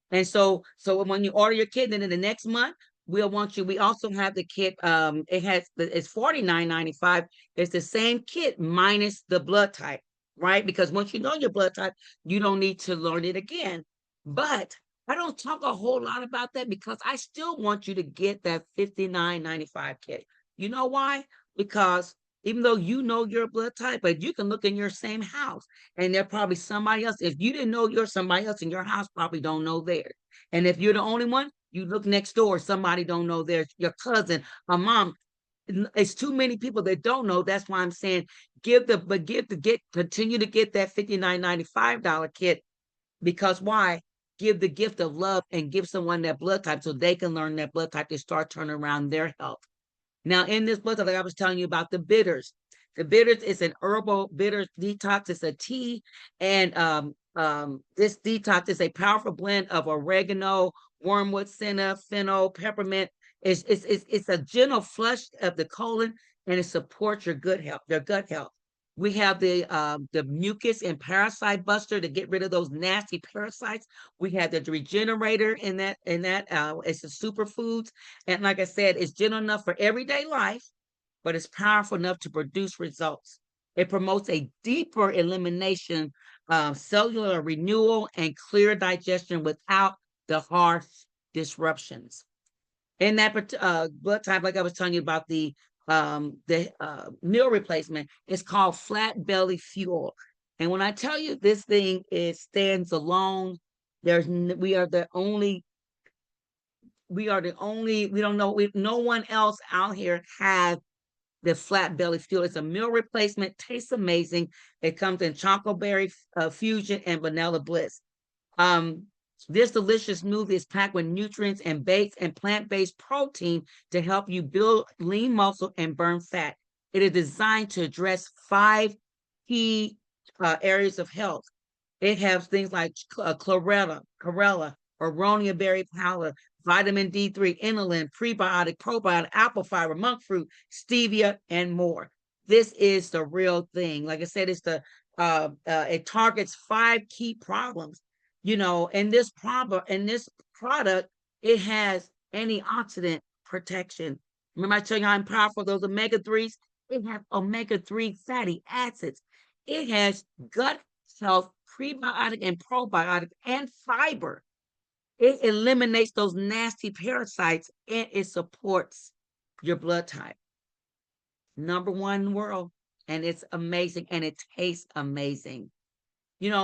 And so when you order your kit, then in the next month, we also have the kit. It's $49.95. It's the same kit minus the blood type, right? Because once you know your blood type, you don't need to learn it again. But I don't talk a whole lot about that because I still want you to get that $59.95 kit. You know why? Because even though you know your blood type, but you can look in your same house and there probably somebody else. If you didn't know yours, somebody else in your house probably don't know theirs. And if you're the only one, you look next door, somebody don't know theirs, your cousin, a mom. It's too many people that don't know. That's why I'm saying continue to get that $59.95 kit. Because why? Give the gift of love and give someone that blood type so they can learn that blood type to start turning around their health. Now, in this book, like I was telling you about the bitters. The bitters is an herbal bitter detox. It's a tea, and this detox is a powerful blend of oregano, wormwood, senna, fennel, peppermint. It's a gentle flush of the colon, and it supports your good health, your gut health. We have the mucus and parasite buster to get rid of those nasty parasites. We have the regenerator in that. It's the superfoods. And like I said, it's gentle enough for everyday life, but it's powerful enough to produce results. It promotes a deeper elimination, cellular renewal, and clear digestion without the harsh disruptions. In that blood type, like I was telling you about the meal replacement, it's called flat belly fuel. And when I tell you this thing, it stands alone. We are the only we don't know, no one else out here has the flat belly fuel. It's a meal replacement, tastes amazing. It comes in chocolate berry fusion and vanilla bliss. um this delicious smoothie is packed with nutrients and baked and plant-based protein to help you build lean muscle and burn fat. It is designed to address 5 key areas of health. It has things like chlorella, aronia berry powder, vitamin D3, inulin, prebiotic, probiotic, apple fiber, monk fruit, stevia, and more. This is the real thing. Like I said, it targets 5 key problems. In this product, it has antioxidant protection. Remember I told you how powerful those omega-3s? It has omega-3 fatty acids. It has gut health, prebiotic and probiotic, and fiber. It eliminates those nasty parasites and it supports your blood type. #1 in the world. And it's amazing and it tastes amazing.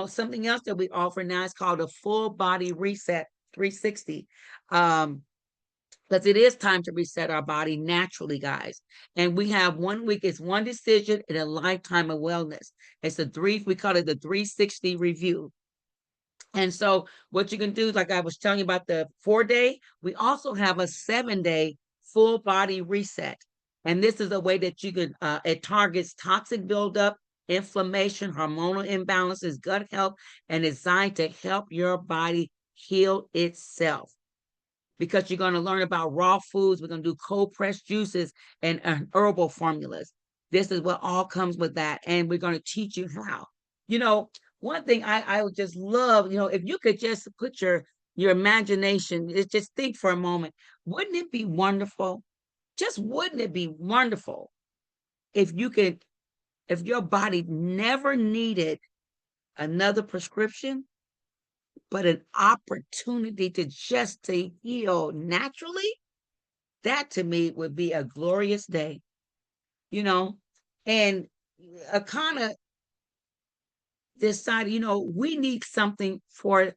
Something else that we offer now is called a full body reset 360. Because it is time to reset our body naturally, guys. And we have 1 week, it's one decision and a lifetime of wellness. We call it the 360 review. And so what you can do, like I was telling you about the 4-day, we also have a 7-day full body reset. And this is a way that you can, it targets toxic buildup, inflammation, hormonal imbalances, gut health, and designed to help your body heal itself. Because you're going to learn about raw foods. We're going to do cold pressed juices and herbal formulas. This is what all comes with that. And we're going to teach you how. One thing I would just love, if you could just put your imagination, just think for a moment, wouldn't it be wonderful? Just wouldn't it be wonderful if your body never needed another prescription, but an opportunity to heal naturally? That to me would be a glorious day, and a kind of decided, we need something for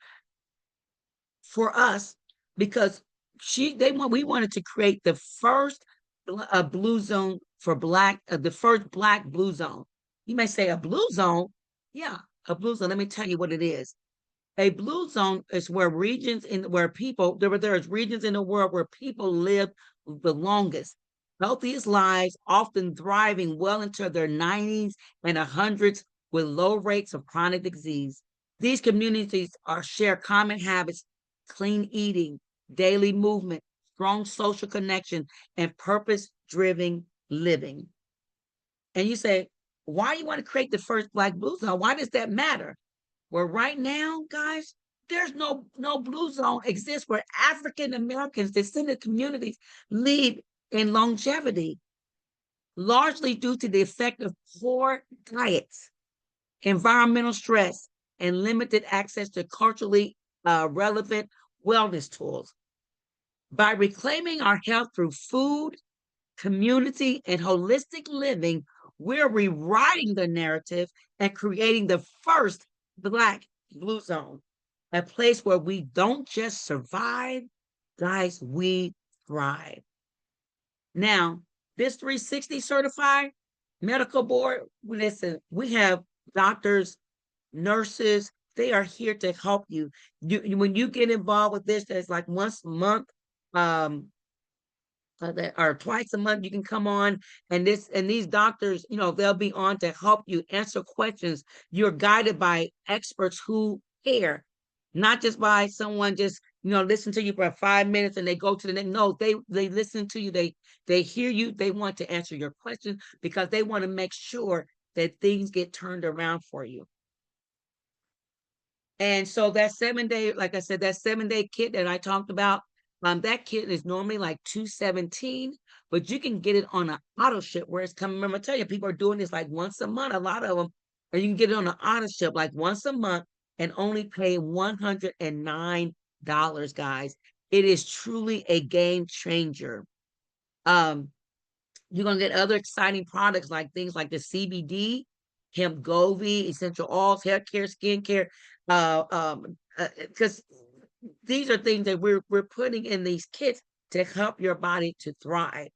us because we wanted to create the first blue zone for Black, the first Black blue zone. You may say a blue zone. Yeah, a blue zone. Let me tell you what it is. A blue zone is where there's regions in the world where people live the longest, healthiest lives, often thriving well into their 90s and 100s with low rates of chronic disease. These communities share common habits: clean eating, daily movement, strong social connection, and purpose-driven living. And you say, why you want to create the first Black Blue Zone? Why does that matter? Well, right now, guys, there's no blue zone exists where African Americans, descendant communities lead in longevity, largely due to the effect of poor diets, environmental stress, and limited access to culturally relevant wellness tools. By reclaiming our health through food, community, and holistic living, we're rewriting the narrative and creating the first Black Blue Zone, a place where we don't just survive, guys, we thrive. Now, this 360 certified medical board, listen, we have doctors, nurses, they are here to help you. When you get involved with this, there's like once a month, um, or twice a month you can come on, and these doctors, they'll be on to help you answer questions. You're guided by experts who care, not just by someone just listen to you for 5 minutes and they go to the next. No, they listen to you, they hear you, they want to answer your questions because they want to make sure that things get turned around for you. And so that 7-day, like I said, that 7-day kit that I talked about, that kit is normally like $217, but you can get it on an auto ship where it's coming. Remember, I tell you, people are doing this like once a month, a lot of them, or you can get it on an auto ship like once a month and only pay $109, guys. It is truly a game changer. You're going to get other exciting products like things like the CBD, hemp Govi, essential oils, hair care, skincare, because these are things that we're putting in these kits to help your body to thrive.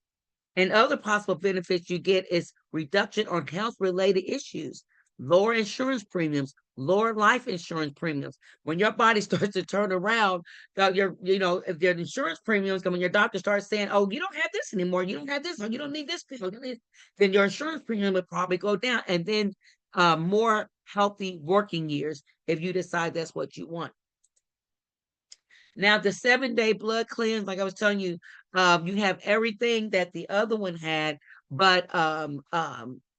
And other possible benefits you get is reduction on health-related issues, lower insurance premiums, lower life insurance premiums. When your body starts to turn around, if your insurance premiums, when your doctor starts saying, oh, you don't have this anymore, you don't have this, or you don't need this, then your insurance premium would probably go down. And then more healthy working years if you decide that's what you want. Now, the 7-day blood cleanse, like I was telling you, you have everything that the other one had, but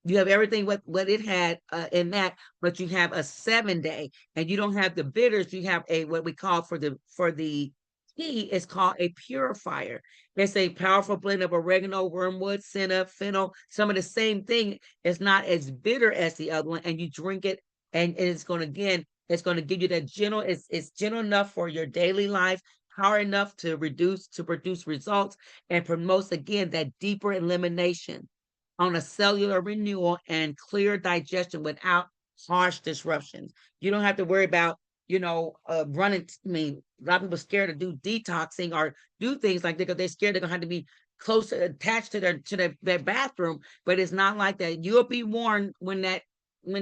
you have everything what it had in that, but you have a 7-day, and you don't have the bitters. You have what we call for the tea is called a purifier. It's a powerful blend of oregano, wormwood, senna, fennel, some of the same thing. It's not as bitter as the other one, and you drink it, and it's going to, again, it's going to give you that gentle, it's gentle enough for your daily life, power enough to produce results, and promotes, again, that deeper elimination on a cellular renewal and clear digestion without harsh disruptions. You don't have to worry about, running. I mean, a lot of people are scared to do detoxing or do things like that because they're scared they're going to have to be close attached to their bathroom, but it's not like that. You'll be warned when it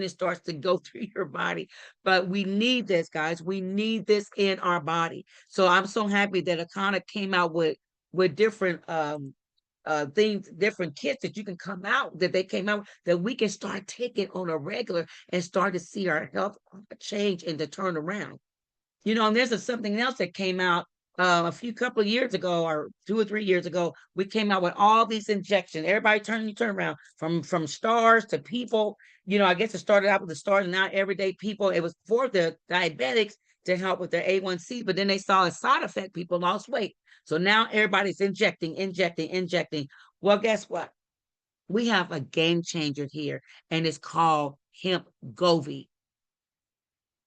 starts to go through your body. But we need this, guys. We need this in our body. So I'm so happy that Akana came out with different things, different kits that you can come out, that they came out, that we can start taking on a regular and start to see our health change and to turn around. And there's something else that came out a couple of years ago, or 2 or 3 years ago. We came out with all these injections. Everybody turn around from stars to people. I guess it started out with the stars, and now everyday people. It was for the diabetics to help with their A1C, but then they saw a side effect. People lost weight. So now everybody's injecting. Well, guess what? We have a game changer here, and it's called hemp Govi.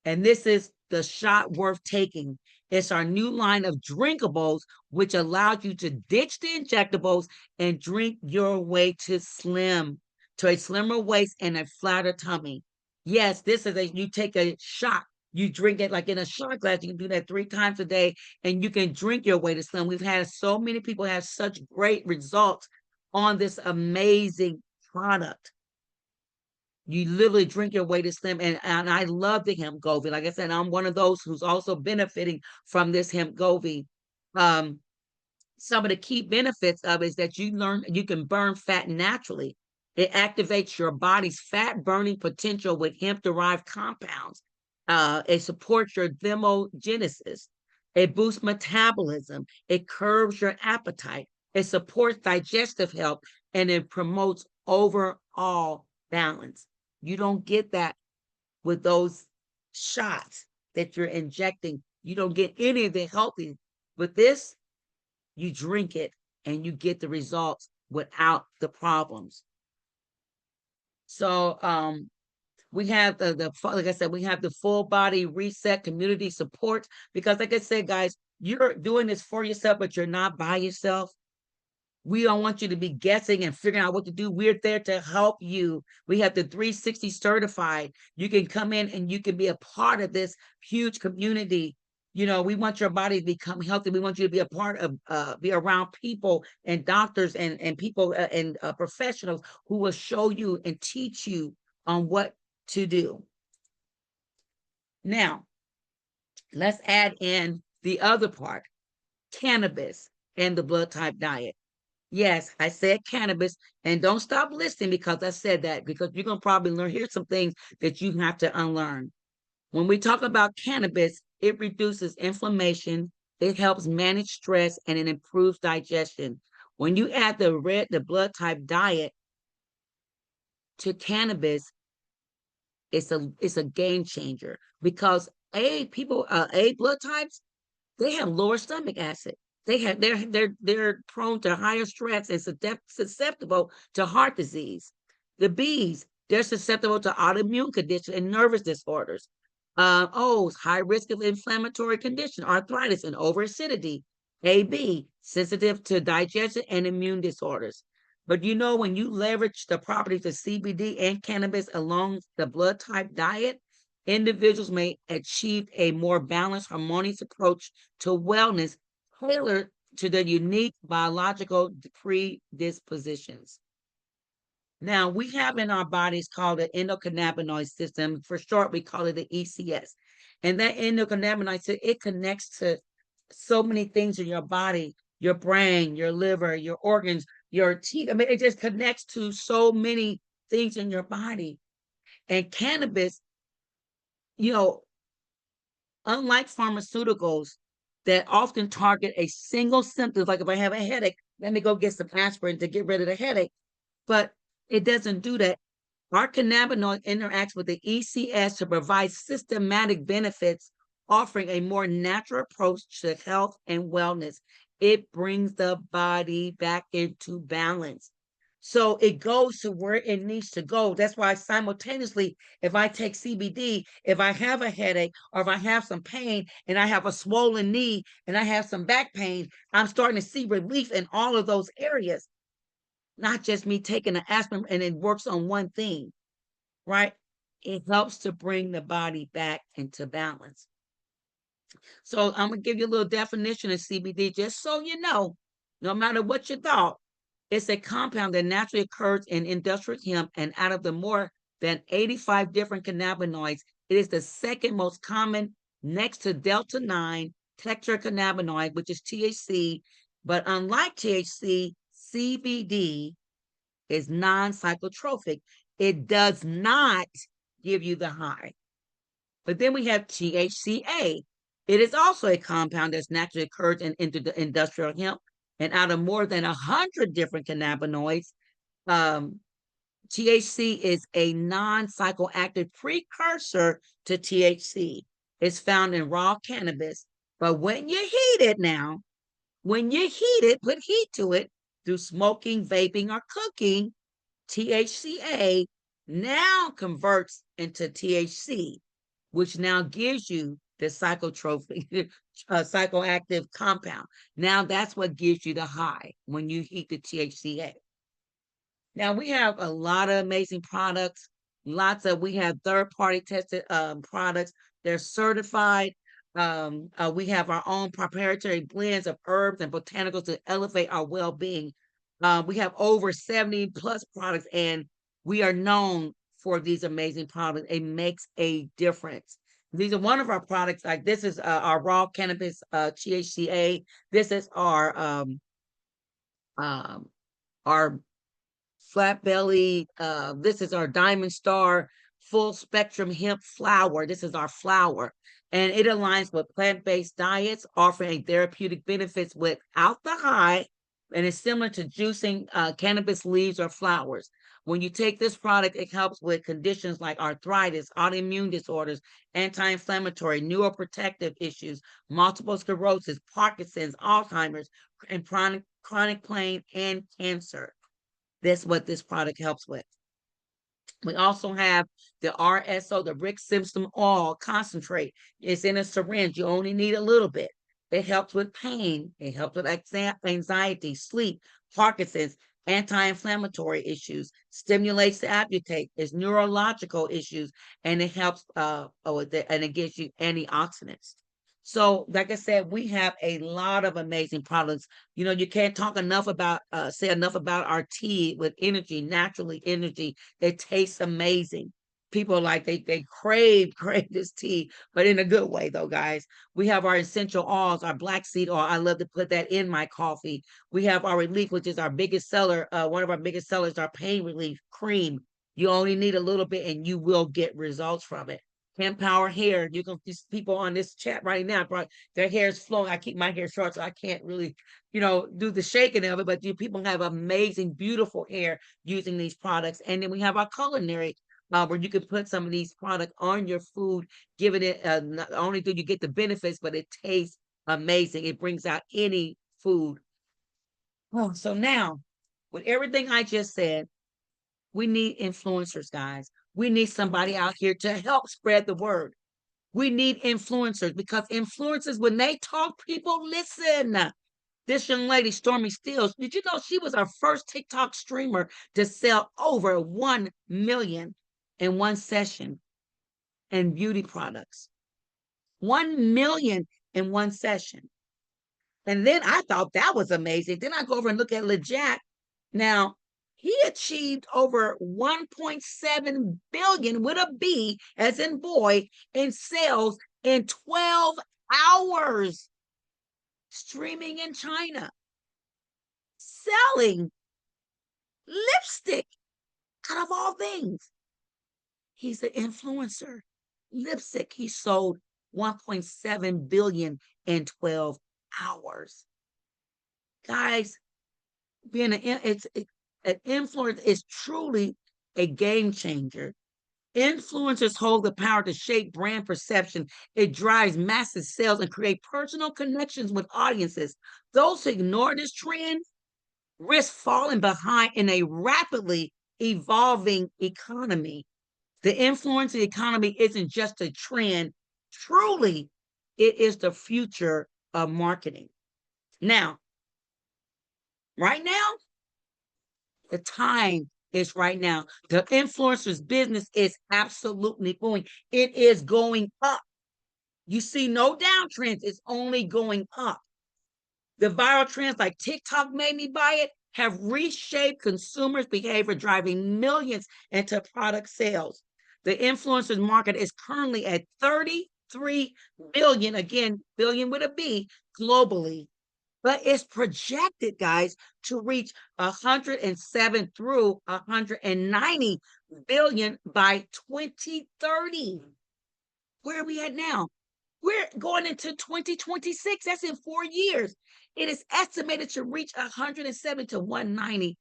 And this is the shot worth taking. It's our new line of drinkables, which allows you to ditch the injectables and drink your way to a slimmer waist and a flatter tummy. Yes, you take a shot. You drink it like in a shot glass. You can do that 3 times a day, and you can drink your way to slim. We've had so many people have such great results on this amazing product. You literally drink your way to slim. And I love the hemp Govi. Like I said, I'm one of those who's also benefiting from this hemp Govi. Some of the key benefits of it is that you can burn fat naturally. It activates your body's fat burning potential with hemp derived compounds. It supports your thermogenesis. It boosts metabolism. It curbs your appetite. It supports digestive health, and it promotes overall balance. You don't get that with those shots that you're injecting. You don't get any of the healthy. With this, you drink it and you get the results without the problems. So we have the like I said, we have the full body reset community support, because like I said, guys, you're doing this for yourself, but you're not by yourself. We don't want you to be guessing and figuring out what to do. We're there to help you. We have the 360 certified. You can come in and you can be a part of this huge community. You know, we want your body to become healthy. We want you to be a part of, be around people and doctors and people and professionals who will show you and teach you on what to do. Now, let's add in the other part, cannabis and the blood type diet. Yes, I said cannabis, and don't stop listening because I said that, because you're going to probably learn, here's some things that you have to unlearn. When we talk about cannabis, it reduces inflammation, it helps manage stress, and it improves digestion. When you add the blood type diet to cannabis, it's a game changer, because A blood types, they have lower stomach acid. They're prone to higher stress and susceptible to heart disease. The B's, they're susceptible to autoimmune conditions and nervous disorders. O's, high risk of inflammatory condition, arthritis and overacidity. AB, sensitive to digestion and immune disorders. But you know, when you leverage the properties of CBD and cannabis along the blood type diet, individuals may achieve a more balanced, harmonious approach to wellness tailored to their unique biological predispositions. Now, we have in our bodies called the endocannabinoid system. For short, we call it the ECS. And that endocannabinoid system, it connects to so many things in your body, your brain, your liver, your organs, your teeth. I mean, it just connects to so many things in your body. And cannabis, you know, unlike pharmaceuticals that often target a single symptom, like if I have a headache, let me go get some aspirin to get rid of the headache. But it doesn't do that. Our cannabinoid interacts with the ECS to provide systematic benefits, offering a more natural approach to health and wellness. It brings the body back into balance. So it goes to where it needs to go. That's why simultaneously, if I take CBD, if I have a headache or if I have some pain and I have a swollen knee and I have some back pain, I'm starting to see relief in all of those areas, not just me taking an aspirin and it works on one thing, right? It helps to bring the body back into balance. So I'm going to give you a little definition of CBD just so you know, no matter what you thought. It's a compound that naturally occurs in industrial hemp, and out of the more than 85 different cannabinoids, it is the second most common next to delta 9 tetracannabinoid, which is THC. But unlike THC, CBD is non-psychotropic. It does not give you the high. But then we have THCA. It is also a compound that's naturally occurs in industrial hemp, and out of more than 100 different cannabinoids, THC is a non-psychoactive precursor to THC. It's found in raw cannabis, but when you heat it now, when you heat it, put heat to it through smoking, vaping, or cooking, THCA now converts into THC, which now gives you the psychotropic, psychoactive compound. Now that's what gives you the high when you heat the THCA. Now we have a lot of amazing products. We have third-party tested products. They're certified. We have our own proprietary blends of herbs and botanicals to elevate our well-being. We have over 70 plus products, and we are known for these amazing products. It makes a difference. These are one of our products. Like this is our raw cannabis THCA. This is our flat belly. This is our Diamond Star full spectrum hemp flower. This is our flower. And it aligns with plant-based diets, offering therapeutic benefits without the high, and it's similar to juicing cannabis leaves or flowers. When you take this product, it helps with conditions like arthritis, autoimmune disorders, anti-inflammatory, neuroprotective issues, multiple sclerosis, Parkinson's, Alzheimer's, and chronic pain and cancer. That's what this product helps with. We also have the RSO, the Rick Simpson oil concentrate. It's in a syringe. You only need a little bit. It helps with pain. It helps with anxiety, sleep, Parkinson's, anti-inflammatory issues, stimulates the appetite, it's neurological issues, and it helps and it gives you antioxidants. So, like I said, we have a lot of amazing products. You know, you can't talk enough about say enough about our tea with energy, naturally energy. It tastes amazing. People like they crave this tea, but in a good way though, guys. We have our essential oils, our black seed oil. I love to put that in my coffee. We have our relief, which is our biggest seller. One of our biggest sellers, our pain relief cream. You only need a little bit, and you will get results from it. Empower hair. You can these people on this chat right now, their hair is flowing. I keep my hair short, so I can't really, do the shaking of it. But you people have amazing, beautiful hair using these products. And then we have our culinary, where you can put some of these products on your food, giving it not only do you get the benefits, but it tastes amazing. It brings out any food. Oh, so now with everything I just said, we need influencers, guys. We need somebody out here to help spread the word. We need influencers because influencers, when they talk, people listen. This young lady, Stormy Steele, did you know she was our first TikTok streamer to sell over 1 million in one session in beauty products? 1 million in one session. And then I thought that was amazing. Then I go over and look at LeJack. Now, he achieved over 1.7 billion with a B as in boy in sales in 12 hours streaming in China, selling lipstick out of all things. He's an influencer. Lipstick, he sold 1.7 billion in 12 hours. Guys, being an influencer is truly a game changer. Influencers hold the power to shape brand perception. It drives massive sales and create personal connections with audiences. Those who ignore this trend risk falling behind in a rapidly evolving economy. The influencer economy isn't just a trend, truly, it is the future of marketing. Now, right now, the time is right now. The influencer's business is absolutely booming. It is going up. You see no downtrends, it's only going up. The viral trends like TikTok made me buy it have reshaped consumers' behavior, driving millions into product sales. The influencers market is currently at 33 billion, again, billion with a B, globally. But it's projected, guys, to reach 107 through 190 billion by 2030. Where are we at now? We're going into 2026. That's in 4 years. It is estimated to reach 107 to 190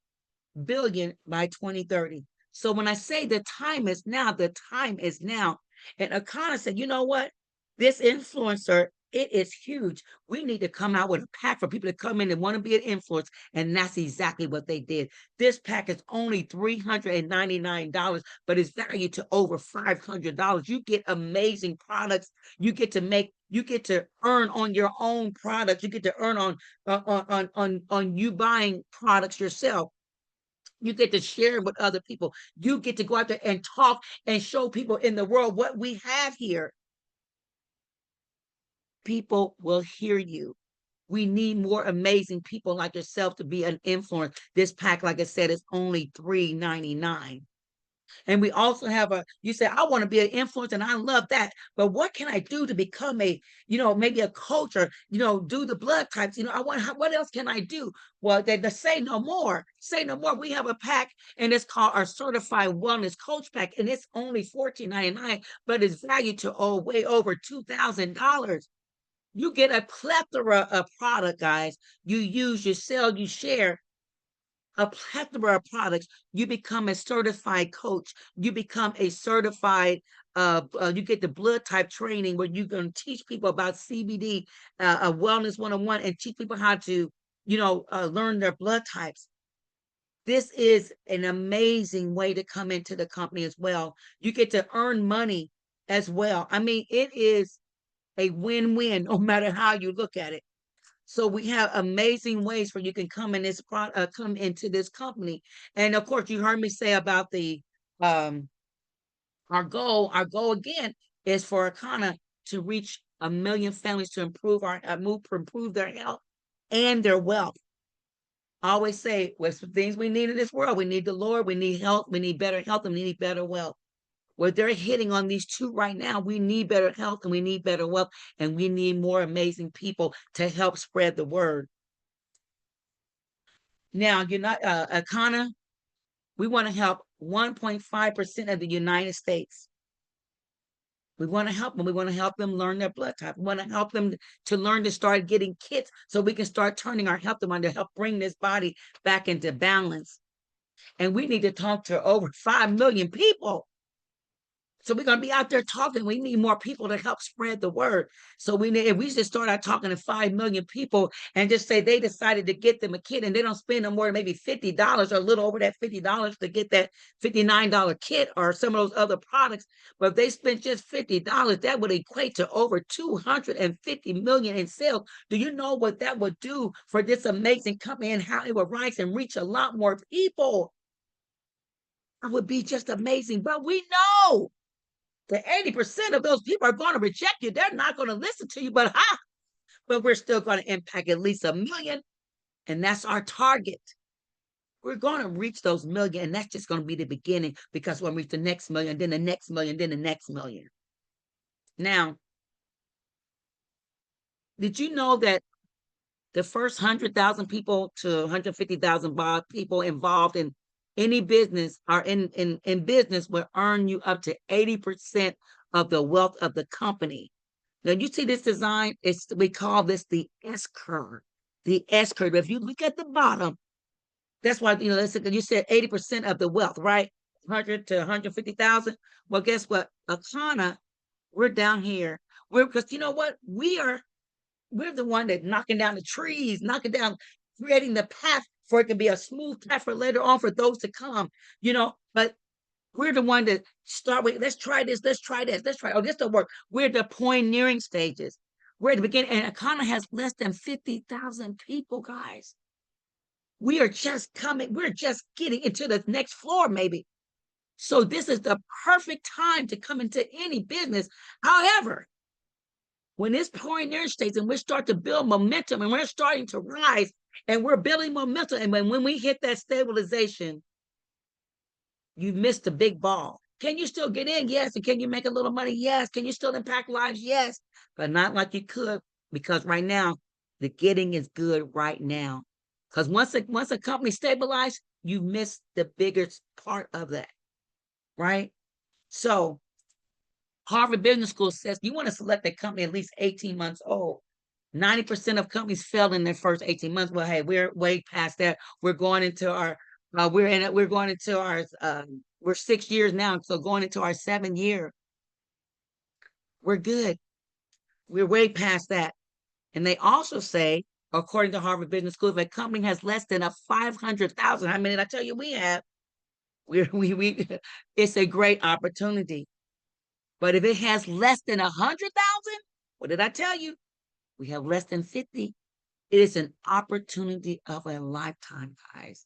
billion by 2030. So when I say the time is now, the time is now. And Akana said, you know what? This influencer, it is huge. We need to come out with a pack for people to come in and want to be an influencer. And that's exactly what they did. This pack is only $399, but it's valued to over $500. You get amazing products. You get to earn on your own products. You get to earn on you buying products yourself. You get to share with other people. You get to go out there and talk and show people in the world what we have here. People will hear you. We need more amazing people like yourself to be an influence. This pack, like I said, is only $399. And we also have you say, I want to be an influencer and I love that. But what can I do to become maybe a coach or, do the blood types? What else can I do? Well, they say no more. Say no more. We have a pack and it's called our Certified Wellness Coach Pack. And it's only $14.99, but it's valued to way over $2,000. You get a plethora of product, guys. You use, you sell, you share a plethora of products. You become a certified coach. You become a certified, you get the blood type training where you're going to teach people about CBD, a wellness 101, and teach people how to, learn their blood types. This is an amazing way to come into the company as well. You get to earn money as well. I mean, it is a win-win no matter how you look at it. So we have amazing ways for you can come into this company. And of course, you heard me say about the our goal. Our goal again is for Akana to reach 1 million families to improve their health and their wealth. I always say, what's the things we need in this world? We need the Lord, we need health, we need better health, and we need better wealth. Well, they're hitting on these two right now. We need better health and we need better wealth, and we need more amazing people to help spread the word. Now, Akana, we want to help 1.5% of the United States. We want to help them. We want to help them learn their blood type. We want to help them to learn to start getting kits so we can start turning our health around to help bring this body back into balance. And we need to talk to over 5 million people. So we're going to be out there talking. We need more people to help spread the word. So if we just start out talking to 5 million people and just say they decided to get them a kit and they don't spend no more than maybe $50 or a little over that $50 to get that $59 kit or some of those other products. But if they spent just $50, that would equate to over 250 million in sales. Do you know what that would do for this amazing company and how it would rise and reach a lot more people? It would be just amazing. But we know the 80% of those people are going to reject you. They're not going to listen to you, but we're still going to impact at least 1 million. And that's our target. We're going to reach those million, and that's just going to be the beginning, because we'll reach the next million, then the next million, then the next million. Now, did you know that the first 100,000 people to 150,000 people involved in any business or in business will earn you up to 80% of the wealth of the company? Now you see this design, we call this the S curve. The S curve. If you look at the bottom, that's why you said 80% of the wealth, right? 100 to 150,000. Well, guess what? Akana, we're down here. Because you know what? We're the one that knocking down the trees, creating the path for it to be a smooth path for later on for those to come, but we're the one that start with, let's try this, oh, this don't work. We're the pioneering stages. We're at the beginning, and Akana has less than 50,000 people, guys. We are just we're just getting into the next floor, maybe. So this is the perfect time to come into any business. However, when it's pioneering stage and we start to build momentum and we're starting to rise and we're building momentum, and when we hit that stabilization, you missed the big ball. Can you still get in? Yes. And can you make a little money? Yes. Can you still impact lives? Yes. But not like you could, because right now, the getting is good right now. Because once a company stabilizes, you miss the biggest part of that, right? So Harvard Business School says you want to select a company at least 18 months old. 90% of companies fail in their first 18 months. Well, hey, we're way past that. We're going into our we're 6 years now, so going into our 7th year. We're good. We're way past that. And they also say, according to Harvard Business School, if a company has less than a 500,000, how many did I tell you we have? It's a great opportunity. But if it has less than 100,000, what did I tell you? We have less than 50. It is an opportunity of a lifetime, guys.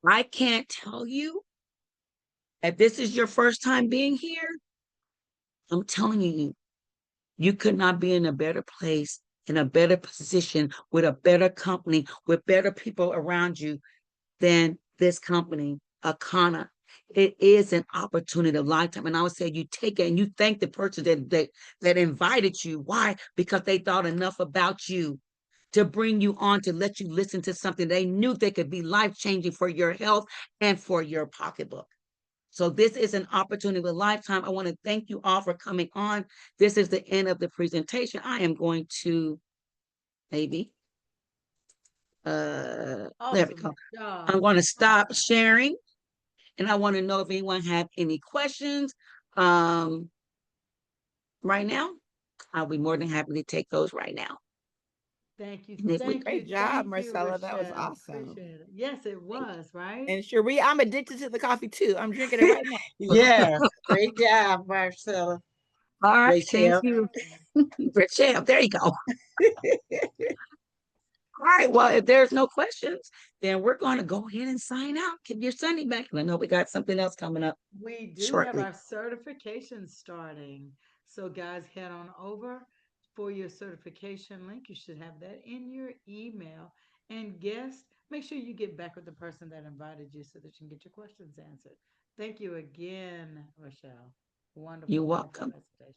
I can't tell you, if this is your first time being here, I'm telling you, you could not be in a better place, in a better position, with a better company, with better people around you than this company, Akana. It is an opportunity of lifetime. And I would say you take it and you thank the person that invited you. Why? Because they thought enough about you to bring you on to let you listen to something they knew they could be life changing for your health and for your pocketbook. So this is an opportunity of a lifetime. I want to thank you all for coming on. This is the end of the presentation. I am going to maybe there we Awesome go. I'm job. going to stop sharing, and I want to know if anyone have any questions. Um, right now, I'll be more than happy to take those right now. Thank you. And if we Thank Great you. job, Thank you, Marcella. That was Rachelle. awesome. Appreciate it. Yes, it Thank was, right? And Cherie, I'm addicted to the coffee too. I'm drinking it right now. Yes, great job, Marcella, all right, thank Rachelle. you, Rachelle. There you go. All right. Well, if there's no questions, then we're going to go ahead and sign out. Give your Sunday back. And I know we got something else coming up We do have shortly. our certification starting. So, guys, head on over for your certification link. You should have that in your email. And guests, make sure you get back with the person that invited you so that you can get your questions answered. Thank you again, Rochelle. You're Wonderful, wonderful welcome. presentation.